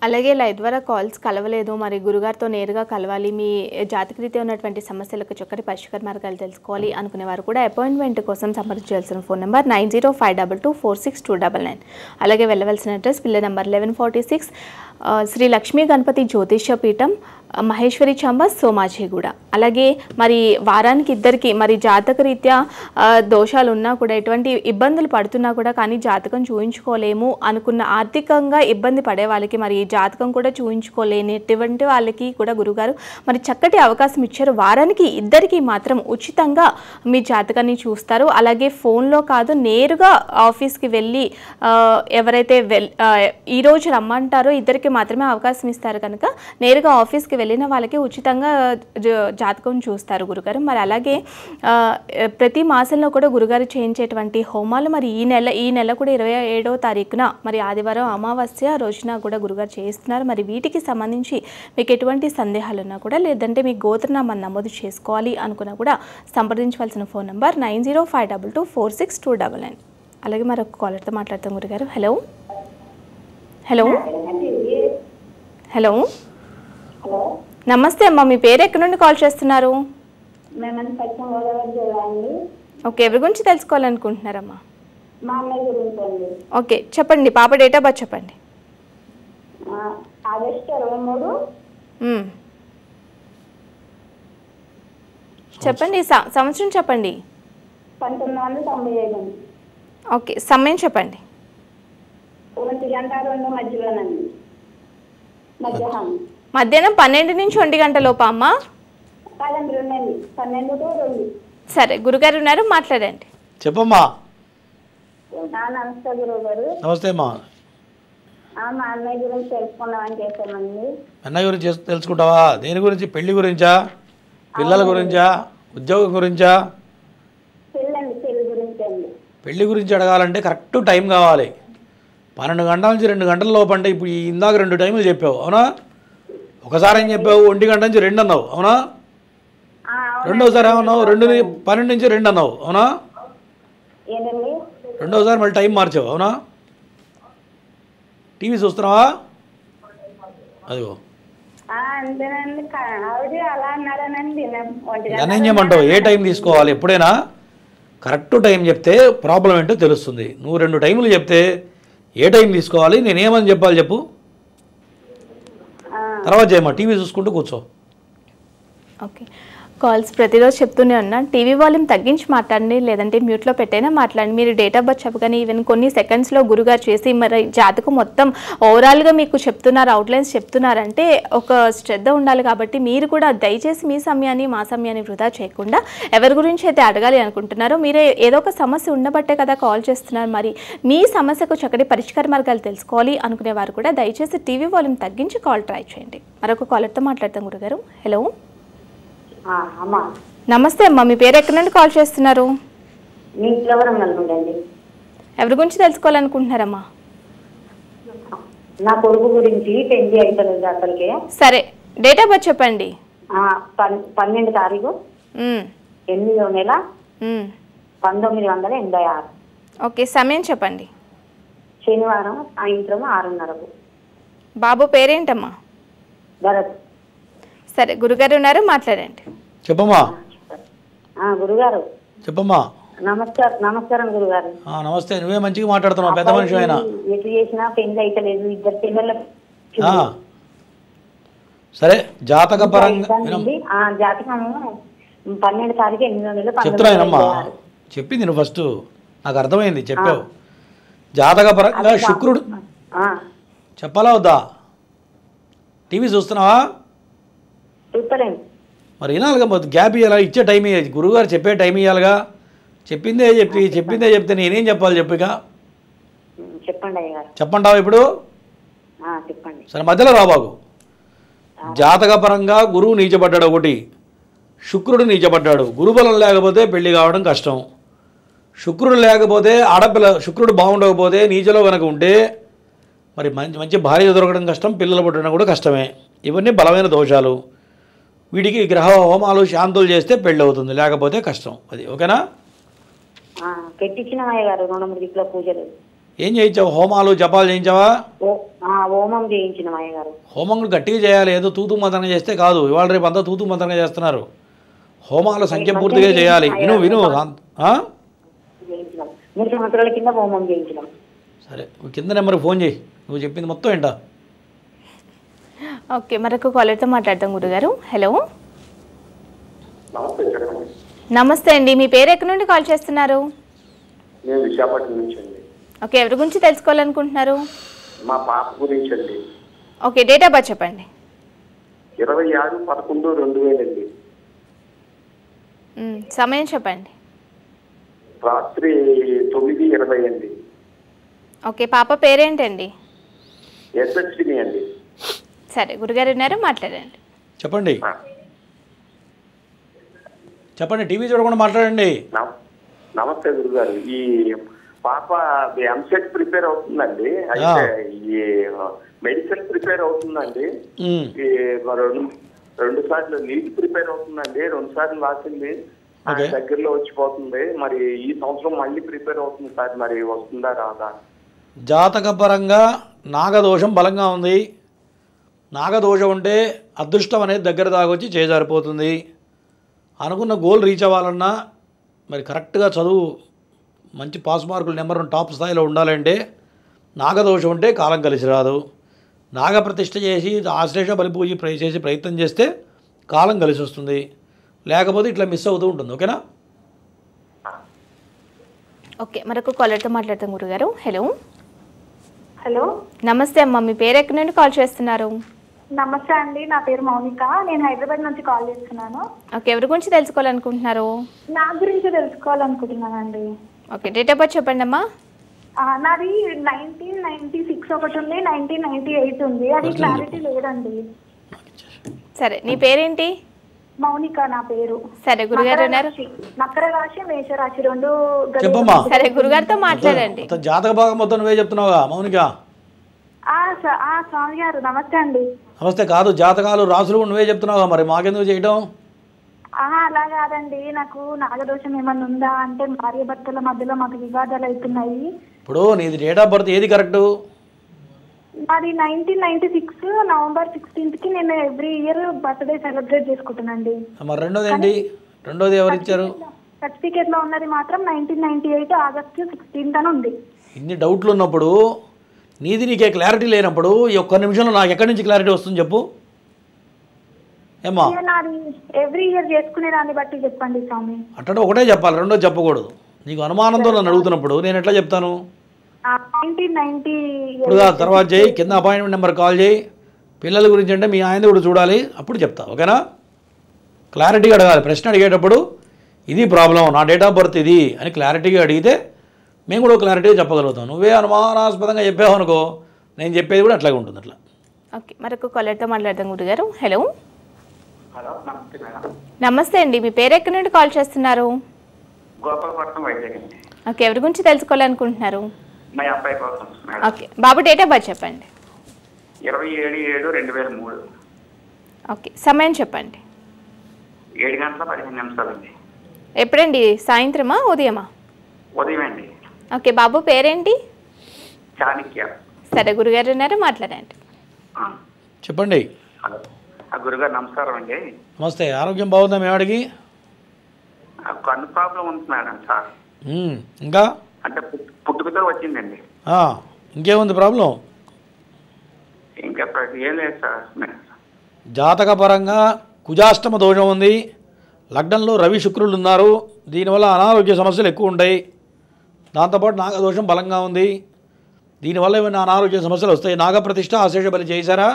S1: అలాగే లైవ్ ద్వారా కాల్స్ కలవలేదు, మరి గురుగారితో నేరుగా కలవాలి, మీ జాతకరీత్యా ఉన్నటువంటి సమస్యలకు చక్కటి పరిష్కార మార్గాలు తెలుసుకోవాలి అనుకునేవారు కూడా అపాయింట్మెంట్ కోసం సంప్రదించాల్సిన ఫోన్ నెంబర్ 9052246299. అలాగే వెళ్ళవలసిన అడ్రస్ పిల్ల నెంబర్ 1146 శ్రీ లక్ష్మీ గణపతి జ్యోతిష్య పీఠం, మహేశ్వరి చంబస్, సోమాజిగూడ. అలాగే మరి వారానికి ఇద్దరికి మరి జాతకరీత్యా దోషాలు ఉన్నా కూడా, ఎటువంటి ఇబ్బందులు పడుతున్నా కూడా కానీ జాతకం చూయించుకోలేము అనుకున్న, ఆర్థికంగా ఇబ్బంది పడే వాళ్ళకి, మరి జాతకం కూడా చూయించుకోలేనిటువంటి వాళ్ళకి కూడా గురుగారు మరి చక్కటి అవకాశం ఇచ్చారు. వారానికి ఇద్దరికి మాత్రం ఉచితంగా మీ జాతకాన్ని చూస్తారు. అలాగే ఫోన్లో కాదు, నేరుగా ఆఫీస్కి వెళ్ళి ఎవరైతే ఈరోజు రమ్మంటారో ఇద్దరికి మాత్రమే అవకాశం ఇస్తారు కనుక నేరుగా ఆఫీస్కి వెళ్ళిన వాళ్ళకి ఉచితంగా జాతకం చూస్తారు గురుగారు. మరి అలాగే ప్రతి మాసంలో కూడా గురుగారు చేయించేటువంటి హోమాలు మరి ఈ నెల కూడా 27వ తారీఖున మరి ఆదివారం అమావాస్య రోజున కూడా గురుగారు చేయిస్తున్నారు. మరి వీటికి సంబంధించి మీకు ఎటువంటి సందేహాలు ఉన్నా కూడా, లేదంటే మీ గోత్రనామాన్ని నమోదు చేసుకోవాలి అనుకున్నా కూడా సంప్రదించవలసిన ఫోన్ నెంబర్ 9052246299. అలాగే మరొక కాలర్తో మాట్లాడతాం గురుగారు. హలో హలో హలో నమస్తే అమ్మా, మీ పేరు ఎక్కడి నుండి కాల్ చేస్తున్నారు? ఓకే, ఎవరి గురించి తెలుసుకోవాలనుకుంటున్నారమ్మా?
S4: మా అమ్మాయి గురించి అండి.
S1: ఓకే, చెప్పండి. పాప డేట్ ఆఫ్ బర్త్ చెప్పండి.
S4: ఆగస్టు 23
S1: చెప్పండి సంవత్సరం చెప్పండి.
S4: 1995 అండి.
S1: ఓకే, సమయం చెప్పండి.
S4: 1:02 మధ్యలోనండి. మధ్యాహ్నం
S1: మధ్యాహ్నం 12 నుంచి 1 గంట లోపా అమ్మా?
S4: కాదండి, 12 to 2.
S1: సరే, గురుగారు ఉన్నారు, మాట్లాడండి.
S2: చెప్పమ్మా.
S4: నమస్తే గురువు గారు.
S2: నమస్తే అమ్మా.
S4: మా అన్నయ్య గురించి తెలుసుకుందామని చేశామండి.
S2: అన్నయ్య గురించి తెలుసుకుంటావా? దేని గురించి? పెళ్లి గురించా, పిల్లల గురించా, ఉద్యోగం గురించా?
S4: పెళ్లి గురించి అండి.
S2: పెళ్లి గురించి అడగాలంటే కరెక్ట్ టైం కావాలి. 12 గంటల నుంచి 2 గంటల లోపు అంటే ఇప్పుడు ఇందాక 2 టైములు చెప్పావు, అవునా? ఒకసారి ఏం చెప్పావు? 1 గంట నుంచి 2 అన్నావు, అవునా? రెండోసారి ఏమన్నావు? 12 నుంచి 2 అన్నావు, అవునా? రెండోసారి మళ్ళీ టైం మార్చావు, అవునా? టీవీ చూస్తున్నావా? అదిగో
S4: అంతేనండి. ఆవిడ అలా అన్నారనండి.
S2: ఏం చేయమంటావు? ఏ టైం తీసుకోవాలి? ఎప్పుడైనా కరెక్ట్ టైం చెప్తే ప్రాబ్లం ఏంటో తెలుస్తుంది. నువ్వు 2 టైములు చెప్తే ఏ టైం తీసుకోవాలి, నేనేమని చెప్పాలి చెప్పు. తర్వాత చేయమ్మా, టీవీ చూసుకుంటూ కూర్చో.
S1: ఓకే, కాల్స్ ప్రతిరోజు చెప్తూనే ఉన్నా, టీవీ వాల్యూమ్ తగ్గించి మాట్లాడండి, లేదంటే మ్యూట్లో పెట్టైనా మాట్లాడండి. మీరు డేట్ ఆఫ్ బర్త్ చెప్పగానే ఈవెన్ కొన్ని సెకండ్స్లో గురుగారు చేసి మరి జాతకం మొత్తం ఓవరాల్గా మీకు చెప్తున్నారు, అవుట్లైన్స్ చెప్తున్నారంటే ఒక శ్రద్ధ ఉండాలి. కాబట్టి మీరు కూడా దయచేసి మీ సమయాన్ని మా సమయాన్ని వృధా చేయకుండా ఎవరి గురించి అయితే అడగాలి అనుకుంటున్నారో, మీరే ఏదో ఒక సమస్య ఉండబట్టే కదా కాల్ చేస్తున్నారు, మరి మీ సమస్యకు చక్కటి పరిష్కార మార్గాలు తెలుసుకోవాలి అనుకునేవారు కూడా దయచేసి టీవీ వాల్యూమ్ తగ్గించి కాల్ ట్రై చేయండి. మరొక కాలర్తో మాట్లాడతాం గురుగారు. హలో, నమస్తే అమ్మా, మీ పేరు ఎక్కడి నుండి కాల్ చేస్తున్నారు? ఎవరి గురించి తెలుసుకోవాలనుకుంటున్నారమ్మా?
S15: నా కొడుకు గురించి పెళ్లి అయిపోలేదు అసలుకే.
S1: సరే, డేట్ ఆఫ్ బర్త్ చెప్పండి.
S15: 12 తారీఖు 8వ నెల 1986.
S1: ఓకే, సమయం చెప్పండి.
S15: శనివారం సాయంత్రం 6:30.
S1: బాబు పేరేంటమ్మా?
S15: భరత్.
S1: సరే, గురుగారు ఉన్నారు, మాట్లాడండి.
S2: చెప్పమ్మా.
S15: గురుగారు
S2: చెప్పమ్మా.
S15: నమస్కారం గురుగారు.
S2: నమస్తే. నువ్వే మంచిగా మాట్లాడుతున్నావు, పెద్ద మనిషి అయినా.
S15: ఎటు చేసినా పెళ్లి అయితే లేదు, 2 పిల్లల.
S2: సరే, జాతక పరంగా
S15: జాతకము 12 తారీఖు 8వ నెల
S2: చెప్తున్నానమ్మా. చెప్పింది నువ్వు ఫస్ట్, నాకు అర్థమైంది, చెప్పావు. జాతక పరంగా శుక్రుడు చెప్పాలా వద్దా? టీవీ చూస్తున్నావా? మరి వినాలిగా, గ్యాప్ ఇవ్వాలా, ఇచ్చే టైం ఇవ్వాలి. గురువుగారు చెప్పే టైం ఇవ్వాలిగా. చెప్పిందే చెప్తే నేనేం చెప్పాలి చెప్పిక?
S15: చెప్పండి.
S2: చెప్పంటావా ఇప్పుడు? సరే, మధ్యలో రాబాకు. జాతక పరంగా గురువు నీచబడ్డాడు ఒకటి, శుక్రుడు నీచబడ్డాడు. గురుబలం లేకపోతే పెళ్లి కావడం కష్టం. శుక్రుడు లేకపోతే ఆడపిల్ల, శుక్రుడు బాగుండకపోతే నీచలో కనుక ఉంటే మరి మంచి భార్య దొరకడం కష్టం, పిల్లలు పుట్టడం కూడా కష్టమే. ఇవన్నీ బలమైన దోషాలు. వీటికి గ్రహ హోమాలు శాంతులు చేస్తే పెళ్ళి అవుతుంది, లేకపోతే కష్టం. అది ఓకేనా?
S15: పెట్టించిన గారు 2-3 దిక్కుల పూజలు
S2: ఏం చేయించావు? హోమాలు జపాలు చేయించావా?
S15: హోమం చేయించిన గారు.
S2: హోమం గట్టిగా చేయాలి, ఏదో తూతు మంత్రంగా చేస్తే కాదు. ఇవాళ రేపు అంతా తూతు మంత్రంగా చేస్తున్నారు. హోమాలు సంఖ్య పూర్తిగా చేయాలి. విను
S15: 3 సంవత్సరాల కింద హోమం చేయించినాం.
S2: సరే, కింద నెంబర్కి ఫోన్ చేయి, నువ్వు చెప్పింది మొత్తం ఏంటా.
S1: ఓకే, మరొక కాలర్తో మాట్లాడతాం గురుగారు. హలో, నమస్తే అండి, మీ పేరు ఎక్కడి నుండి కాల్ చేస్తున్నారు?
S7: నేను విశాఖపట్నం నుంచి అండి.
S1: ఓకే, ఎవరి గురించి తెలుసుకోవాలనుకుంటున్నారు?
S7: మా పాప గురించి అండి.
S1: ఓకే, డేట్ ఆఫ్ బర్త్ చెప్పండి.
S7: 26/11/2000 అండి.
S1: సమయం చెప్పండి.
S7: రాత్రి 9:20 అండి.
S1: ఓకే, పాప పేరేంటండి?
S7: యశస్విని అండి.
S1: సరే, గురుగారు ఉన్నారు, మాట్లాడండి.
S2: చెప్పండి. టీవీ చూడకుండా మాట్లాడండి.
S7: నమస్తే గురుగారు. ఈ పాప ఎంసెట్ ప్రిపేర్ అవుతుందండి, అయితే ఈ మెడికల్ ప్రిపేర్ అవుతుందండి. రెండు సార్లు నీట్ ప్రిపేర్ అవుతుందండి, 2 సార్లు రాసింది, దగ్గరలో వచ్చిపోతుంది. మరి ఈ సంవత్సరం మళ్ళీ ప్రిపేర్ అవుతుంది సార్, మరి వస్తుందా రాదా?
S2: జాతక పరంగా నాగదోషం బలంగా ఉంది. నాగదోషం ఉంటే అదృష్టం అనేది దగ్గర దాగొచ్చి చేజారిపోతుంది. అనుకున్న గోల్ రీచ్ అవ్వాలన్నా మరి కరెక్ట్గా చదువు, మంచి పాస్ మార్కులు నెంబర్ 1 టాప్ స్థాయిలో ఉండాలంటే నాగదోషం ఉంటే కాలం కలిసి రాదు. నాగప్రతిష్ఠ చేసి ఆశ్లేష బలిపూజ చేసి ప్రయత్నం చేస్తే కాలం కలిసి వస్తుంది. లేకపోతే ఇట్లా మిస్ అవుతూ ఉంటుంది. ఓకేనా?
S1: ఓకే, మరొక కాలర్తో మాట్లాడతాం గురుగారు. హలో.
S16: హలో,
S1: నమస్తే అమ్మ, మీ పేరు ఎక్కడి నుండి కాల్ చేస్తున్నారు?
S16: నమస్తే అండి, నా పేరు మౌనిక, నేను హైదరాబాద్ నుంచి కాల్ చేస్తున్నాను.
S1: ఓకే, ఎవరి గురించి తెలుసుకోవాలనుకుంటున్నారు?
S16: నా గురించి తెలుసుకోవాలనుకుంటున్నానండి.
S1: ఓకే, డేట్ ఆఫ్ బర్త్ చెప్పండి అమ్మా.
S16: నాది 1996 ఒకటి ఉంది, 1998 ఉంది, అది క్లారిటీ లేదండి.
S1: సరే, నీ పేరేంటి?
S16: మౌనిక నా పేరు.
S1: సరే, గురుగారు ఉన్నారు.
S16: మకర రాశి, మేషరాశి రెండు.
S2: చెప్పమ్మా.
S1: సరే, గురుగారితో మాట్లాడండి.
S2: జాతక భాగం మొత్తం నువ్వే చెప్తున్నావుగా మౌనిక.
S16: స్వామి గారు నమస్తే అండి.
S2: నమస్తే. కాదు, జాతకాలు రాసులు నువ్వే చెప్తున్నావుగా, మరి మాకెందుకు చేయటం?
S16: అలా కాదండి, నాకు నాగదోషం ఏమన్నా ఉందా అంటే భార్య భర్తల మధ్యలో మాకు వివాదాలు అవుతున్నాయి.
S2: ఇప్పుడు నీది డేట్ ఆఫ్ బర్త్ ఏది కరెక్ట్?
S16: అది 1996 నవంబర్ 16కి నేను ఎవ్రీ ఇయర్ బర్త్డే సెలబ్రేట్ చేసుకుంటానండి.
S2: మరి రెండోది ఏంటి? రెండోది ఎవరు ఇచ్చారు?
S16: సర్టిఫికేట్ లో ఉన్నది మాత్రం 1998 ఆగస్టు 16 అని ఉంది.
S2: ఇన్ని డౌట్లు ఉన్నప్పుడు, నీది నీకే క్లారిటీ లేనప్పుడు ఈ ఒక్క నిమిషంలో నాకు ఎక్కడి నుంచి క్లారిటీ వస్తుంది చెప్పు? ఏమా
S16: నాది ఎవ్రీ ఇయర్ చేసుకునే దాన్ని బట్టి చెప్పండి స్వామి.
S2: అట్లా ఒకటే చెప్పాలి, రెండో చెప్పకూడదు. నీకు అనుమానంతో నన్ను అడుగుతున్నప్పుడు నేను ఎట్లా చెప్తాను?
S16: 1990
S2: ఇప్పుడు తర్వాత చేయి, కింద అపాయింట్మెంట్ నెంబర్ కాల్ చేయి. పిల్లల గురించి అంటే మీ ఆయన కూడా చూడాలి, అప్పుడు చెప్తా. ఓకేనా? క్లారిటీగా అడగాలి. ప్రశ్న అడిగేటప్పుడు ఇది ప్రాబ్లం, నా డేట్ ఆఫ్ బర్త్ ఇది అని క్లారిటీగా అడిగితే మేము కూడా క్లారిటీగా చెప్పగలుగుతాం. నువ్వే అనుమానాస్పదంగా చెప్పావు అనుకో, నేను చెప్పేది కూడా అట్లాగే ఉంటుంది. అట్లా.
S1: ఓకే, మరొక కాలర్తో మాట్లాడదాం గురుగారు. హలో.
S11: హలో, నమస్తే మేడం.
S1: నమస్తే అండి, మీ పేరు ఎక్కడి నుండి కాల్ చేస్తున్నారు?
S11: గోపాలపట్నం, వైజాగ్ అండి.
S1: ఓకే, ఎవరి గురించి తెలుసుకోవాలనుకుంటున్నారు?
S11: మా అబ్బాయి కోసం madam.
S1: Okay, Babu date of birth చెప్పండి.
S11: 27/7/2003.
S1: ఓకే, సమయం చెప్పండి.
S11: 7:15 అండి.
S1: ఎప్పుడండి? సాయంత్రమా, ఉదయమా?
S11: ఉదయం అండి.
S1: ఓకే, బాబు పేరేంటి?
S11: చాణక్య.
S1: సరే, గురుగారు ఉన్నారు, మాట్లాడండి.
S2: చెప్పండి.
S11: హలో, గురుగారు నమస్కారం అండి.
S2: నమస్తే. ఆరోగ్యం బాగుందా మీ వాడికి?
S11: కన్ను ప్రాబ్లం ఉంది మేడం సార్.
S2: ఇంకా
S11: అంటే పుట్టుకతో వచ్చిందండి.
S2: ఇంకేముంది ప్రాబ్లం?
S11: ఇంకా ఏం లేదు సార్.
S2: జాతకపరంగా కుజాష్టమ దోషం ఉంది, లగ్నంలో రవి శుక్రులు ఉన్నారు, దీనివల్ల అనారోగ్య సమస్యలు ఎక్కువ ఉంటాయి. దాంతోపాటు నాగదోషం బలంగా ఉంది, దీనివల్ల ఏమైనా అనారోగ్య సమస్యలు వస్తాయి. నాగప్రతిష్ఠ అశేష బలి చేశారా?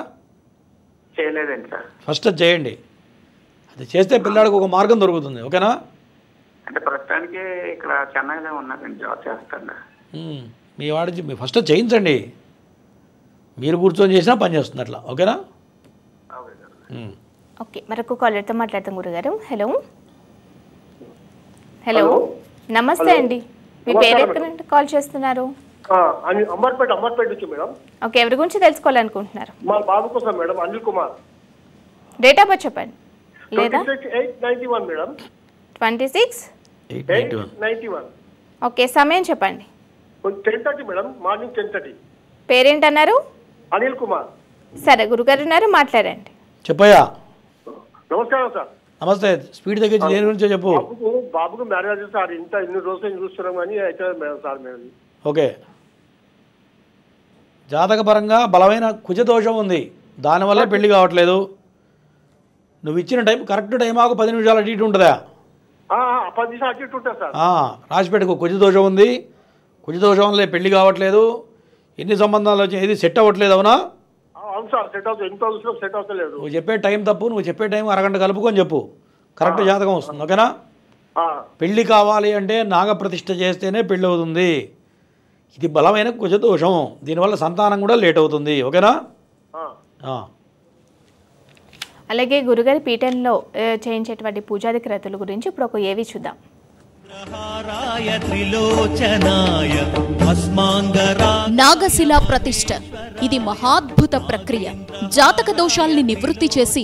S11: చేయలేదండి సార్.
S2: ఫస్ట్ అది చేయండి. అది చేస్తే పిల్లాడికి ఒక మార్గం దొరుకుతుంది. ఓకేనా?
S11: అంటే ప్రస్తుతానికి ఇక్కడ చెన్నైలో ఉన్నారండి, జాబ్ చేస్తాను.
S2: మీ వాడి ఫస్ట్ చేయించండి, మీరు కూర్చొని చేసినా పని చేస్తుంది అట్లా. ఓకేనా?
S1: ఓకే, మరొక కాలర్తో మాట్లాడతాం గురుగారు. హలో. హలో, నమస్తే అండి, మీ పేరు ఎక్కడి నుండి కాల్ చేస్తున్నారు?
S17: అంబర్పేట నుంచి మేడం.
S1: ఓకే, ఎవరి గురించి తెలుసుకోవాలనుకుంటున్నారు?
S17: మా బాబు కోసం madam, Anil Kumar.
S1: Date of birth చెప్పండి. లేదా
S17: 26/8/91 మేడం.
S1: 26/8/91. ఓకే, సమయం చెప్పండి.
S17: 10:30 మేడం, మార్నింగ్ 10:30.
S1: పేరేంటన్నారు?
S17: అనిల్ కుమార్.
S1: సరే, గురుగారు ఉన్నారు, మాట్లాడండి.
S2: చెప్పయ్యా.
S17: నమస్కారం సార్.
S2: నమస్తే. స్పీడ్ తగ్గించి దేని గురించో చెప్పు.
S17: బాబుకు మ్యారేజ్ సార్, ఇన్ని రోజులు చూస్తున్నాం కానీ అయితే మేడం సార్ మేము.
S2: ఓకే, జాతకపరంగా బలమైన కుజదోషం ఉంది, దానివల్ల పెళ్లి కావట్లేదు. నువ్వు ఇచ్చిన టైం కరెక్ట్ టైం ఆకు 10 నిమిషాలు అటు ఇటు ఉంటుందా?
S17: 10 నిమిషాలు అటు ఇటు ఉంటుంది సార్.
S2: రాసిపెట్టుకో, కుజదోషం ఉంది, కుజదోషం వల్ల పెళ్లి కావట్లేదు, ఎన్ని సంబంధాలు వచ్చి ఏది సెట్ అవ్వట్లేదు. అవునా?
S17: అవును సార్, సెట్ అవుతుంది. ఎంత చూసినా సెట్ అవుతలేదు.
S2: నువ్వు చెప్పే టైం తప్పు, నువ్వు చెప్పే టైం అరగంట కలుపుకొని చెప్పు, కరెక్ట్ జాతకం వస్తుంది. ఓకేనా? పెళ్లి కావాలి అంటే నాగప్రతిష్ఠ చేస్తేనే పెళ్ళి అవుతుంది. ఇది బలమైన కుజదోషం, దీనివల్ల సంతానం కూడా లేట్ అవుతుంది. ఓకేనా?
S1: అలాగే గురుగారి పీఠంలో చేయించేటువంటి పూజాది క్రతుల గురించి ఇప్పుడు ఒక ఏవి చూద్దాం.
S18: నాగశిలా ప్రతిష్ఠ ఇది మహాద్భుత ప్రక్రియ. జాతక దోషాల్ని నివృత్తి చేసి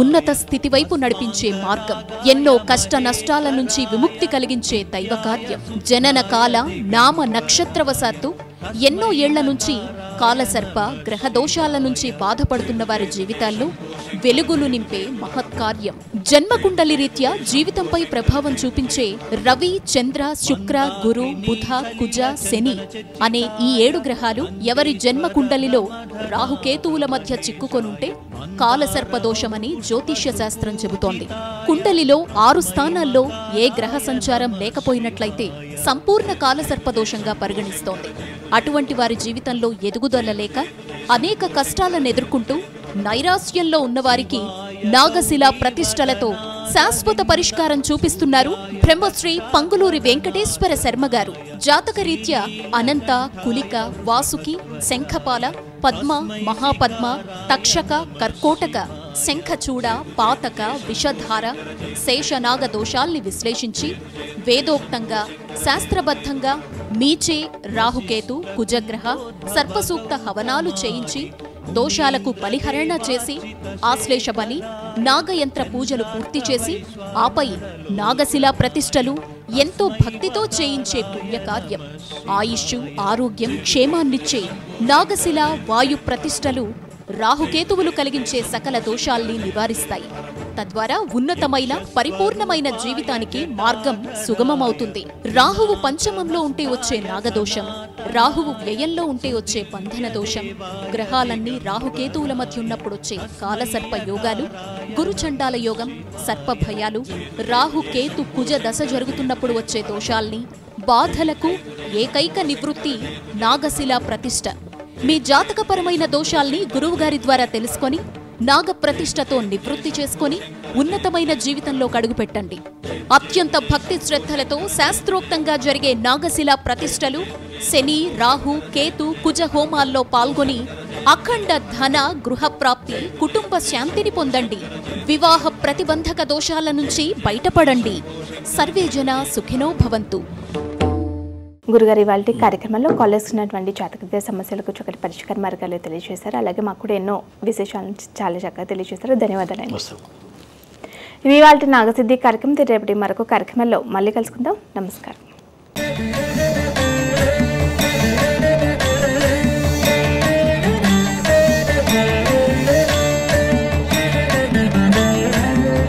S18: ఉన్నత స్థితి వైపు నడిపించే మార్గం. ఎన్నో కష్ట నష్టాల నుంచి విముక్తి కలిగించే దైవ కార్యం. జనన కాల నామ నక్షత్రవశాత్తు ఎన్నో ఏళ్ల నుంచి కాలసర్ప గ్రహ దోషాల నుంచి బాధపడుతున్న వారి జీవితాల్లో వెలుగులు నింపే మహత్కార్యం. జన్మకుండలి రీత్యా జీవితంపై ప్రభావం చూపించే రవి, చంద్ర, శుక్ర, గురు, బుధ, కుజ, శని అనే ఈ 7 గ్రహాలు ఎవరి జన్మకుండలిలో రాహుకేతువుల మధ్య చిక్కుకొనుంటే కాలసర్పదోషమని జ్యోతిష్య శాస్త్రం చెబుతోంది. కుండలిలో 6 స్థానాల్లో ఏ గ్రహ సంచారం లేకపోయినట్లయితే సంపూర్ణ కాలసర్పదోషంగా పరిగణిస్తోంది. అటువంటి వారి జీవితంలో ఎదుగుదల లేక అనేక కష్టాలను ఎదుర్కొంటూ నైరాశ్యంలో ఉన్నవారికి నాగశిల ప్రతిష్టలతో శాశ్వత పరిష్కారం చూపిస్తున్నారు బ్రహ్మశ్రీ పంగులూరి వెంకటేశ్వర శర్మ గారు. జాతకరీత్యా అనంత, కులిక, వాసుకి, శంఖపాల, పద్మ, మహాపద్మ, తక్షక, కర్కోటక, శంఖచూడ, పాతక, విషధార, శేషనాగ దోషాల్ని విశ్లేషించి వేదోక్తంగా శాస్త్రబద్ధంగా మీచే, రాహుకేతు, కుజగ్రహ, సర్పసూక్త హవనాలు చేయించి దోషాలకు బలిహరణ చేసి ఆశ్లేష బలి, నాగయంత్ర పూజలు పూర్తి చేసి ఆపై నాగశిల ప్రతిష్టలు ఎంతో భక్తితో చేయించే పుణ్యకార్యం. ఆయుష్షు, ఆరోగ్యం, క్షేమాన్నిచ్చే నాగశిల వాయు ప్రతిష్టలు రాహుకేతువులు కలిగించే సకల దోషాల్ని నివారిస్తాయి. తద్వారా ఉన్నతమైన పరిపూర్ణమైన జీవితానికి మార్గం సుగమమవుతుంది. రాహువు పంచమంలో ఉంటే వచ్చే నాగదోషం, రాహువు వ్యయంలో ఉంటే వచ్చే బంధన దోషం, గ్రహాలన్నీ రాహుకేతువుల మధ్య ఉన్నప్పుడొచ్చే కాలసర్ప యోగాలు, గురుచండాల యోగం, సర్పభయాలు, రాహుకేతు కుజ దశ జరుగుతున్నప్పుడు వచ్చే దోషాల్ని, బాధలకు ఏకైక నివృత్తి నాగశిల ప్రతిష్ఠ. మీ జాతకపరమైన దోషాల్ని గురువుగారి ద్వారా తెలుసుకొని నాగప్రతిష్టతో నివృత్తి చేసుకొని ఉన్నతమైన జీవితంలో అడుగుపెట్టండి. అత్యంత భక్తి శ్రద్ధలతో శాస్త్రోక్తంగా జరిగే నాగశిల ప్రతిష్టలు, శని, రాహు, కేతు, కుజ హోమాల్లో పాల్గొని అఖండ ధన, గృహప్రాప్తి, కుటుంబ శాంతిని పొందండి. వివాహ ప్రతిబంధక దోషాల నుంచి బయటపడండి. సర్వేజన సుఖినో భవంతు.
S1: గురుగారి వాళ్ళ కార్యక్రమంలో కాలేజ్ ఉన్నటువంటి జాతక సమస్యలకు చక్కటి పరిష్కార మార్గాలు తెలియజేశారు. అలాగే మాకు కూడా ఎన్నో విశేషాలను చాలా చక్కగా తెలియజేశారు. ధన్యవాదాలు. ఇవి వాళ్ళ నాగసిద్ధి కార్యక్రమం. రేపటి మరొక కార్యక్రమంలో మళ్ళీ కలుసుకుందాం. నమస్కారం.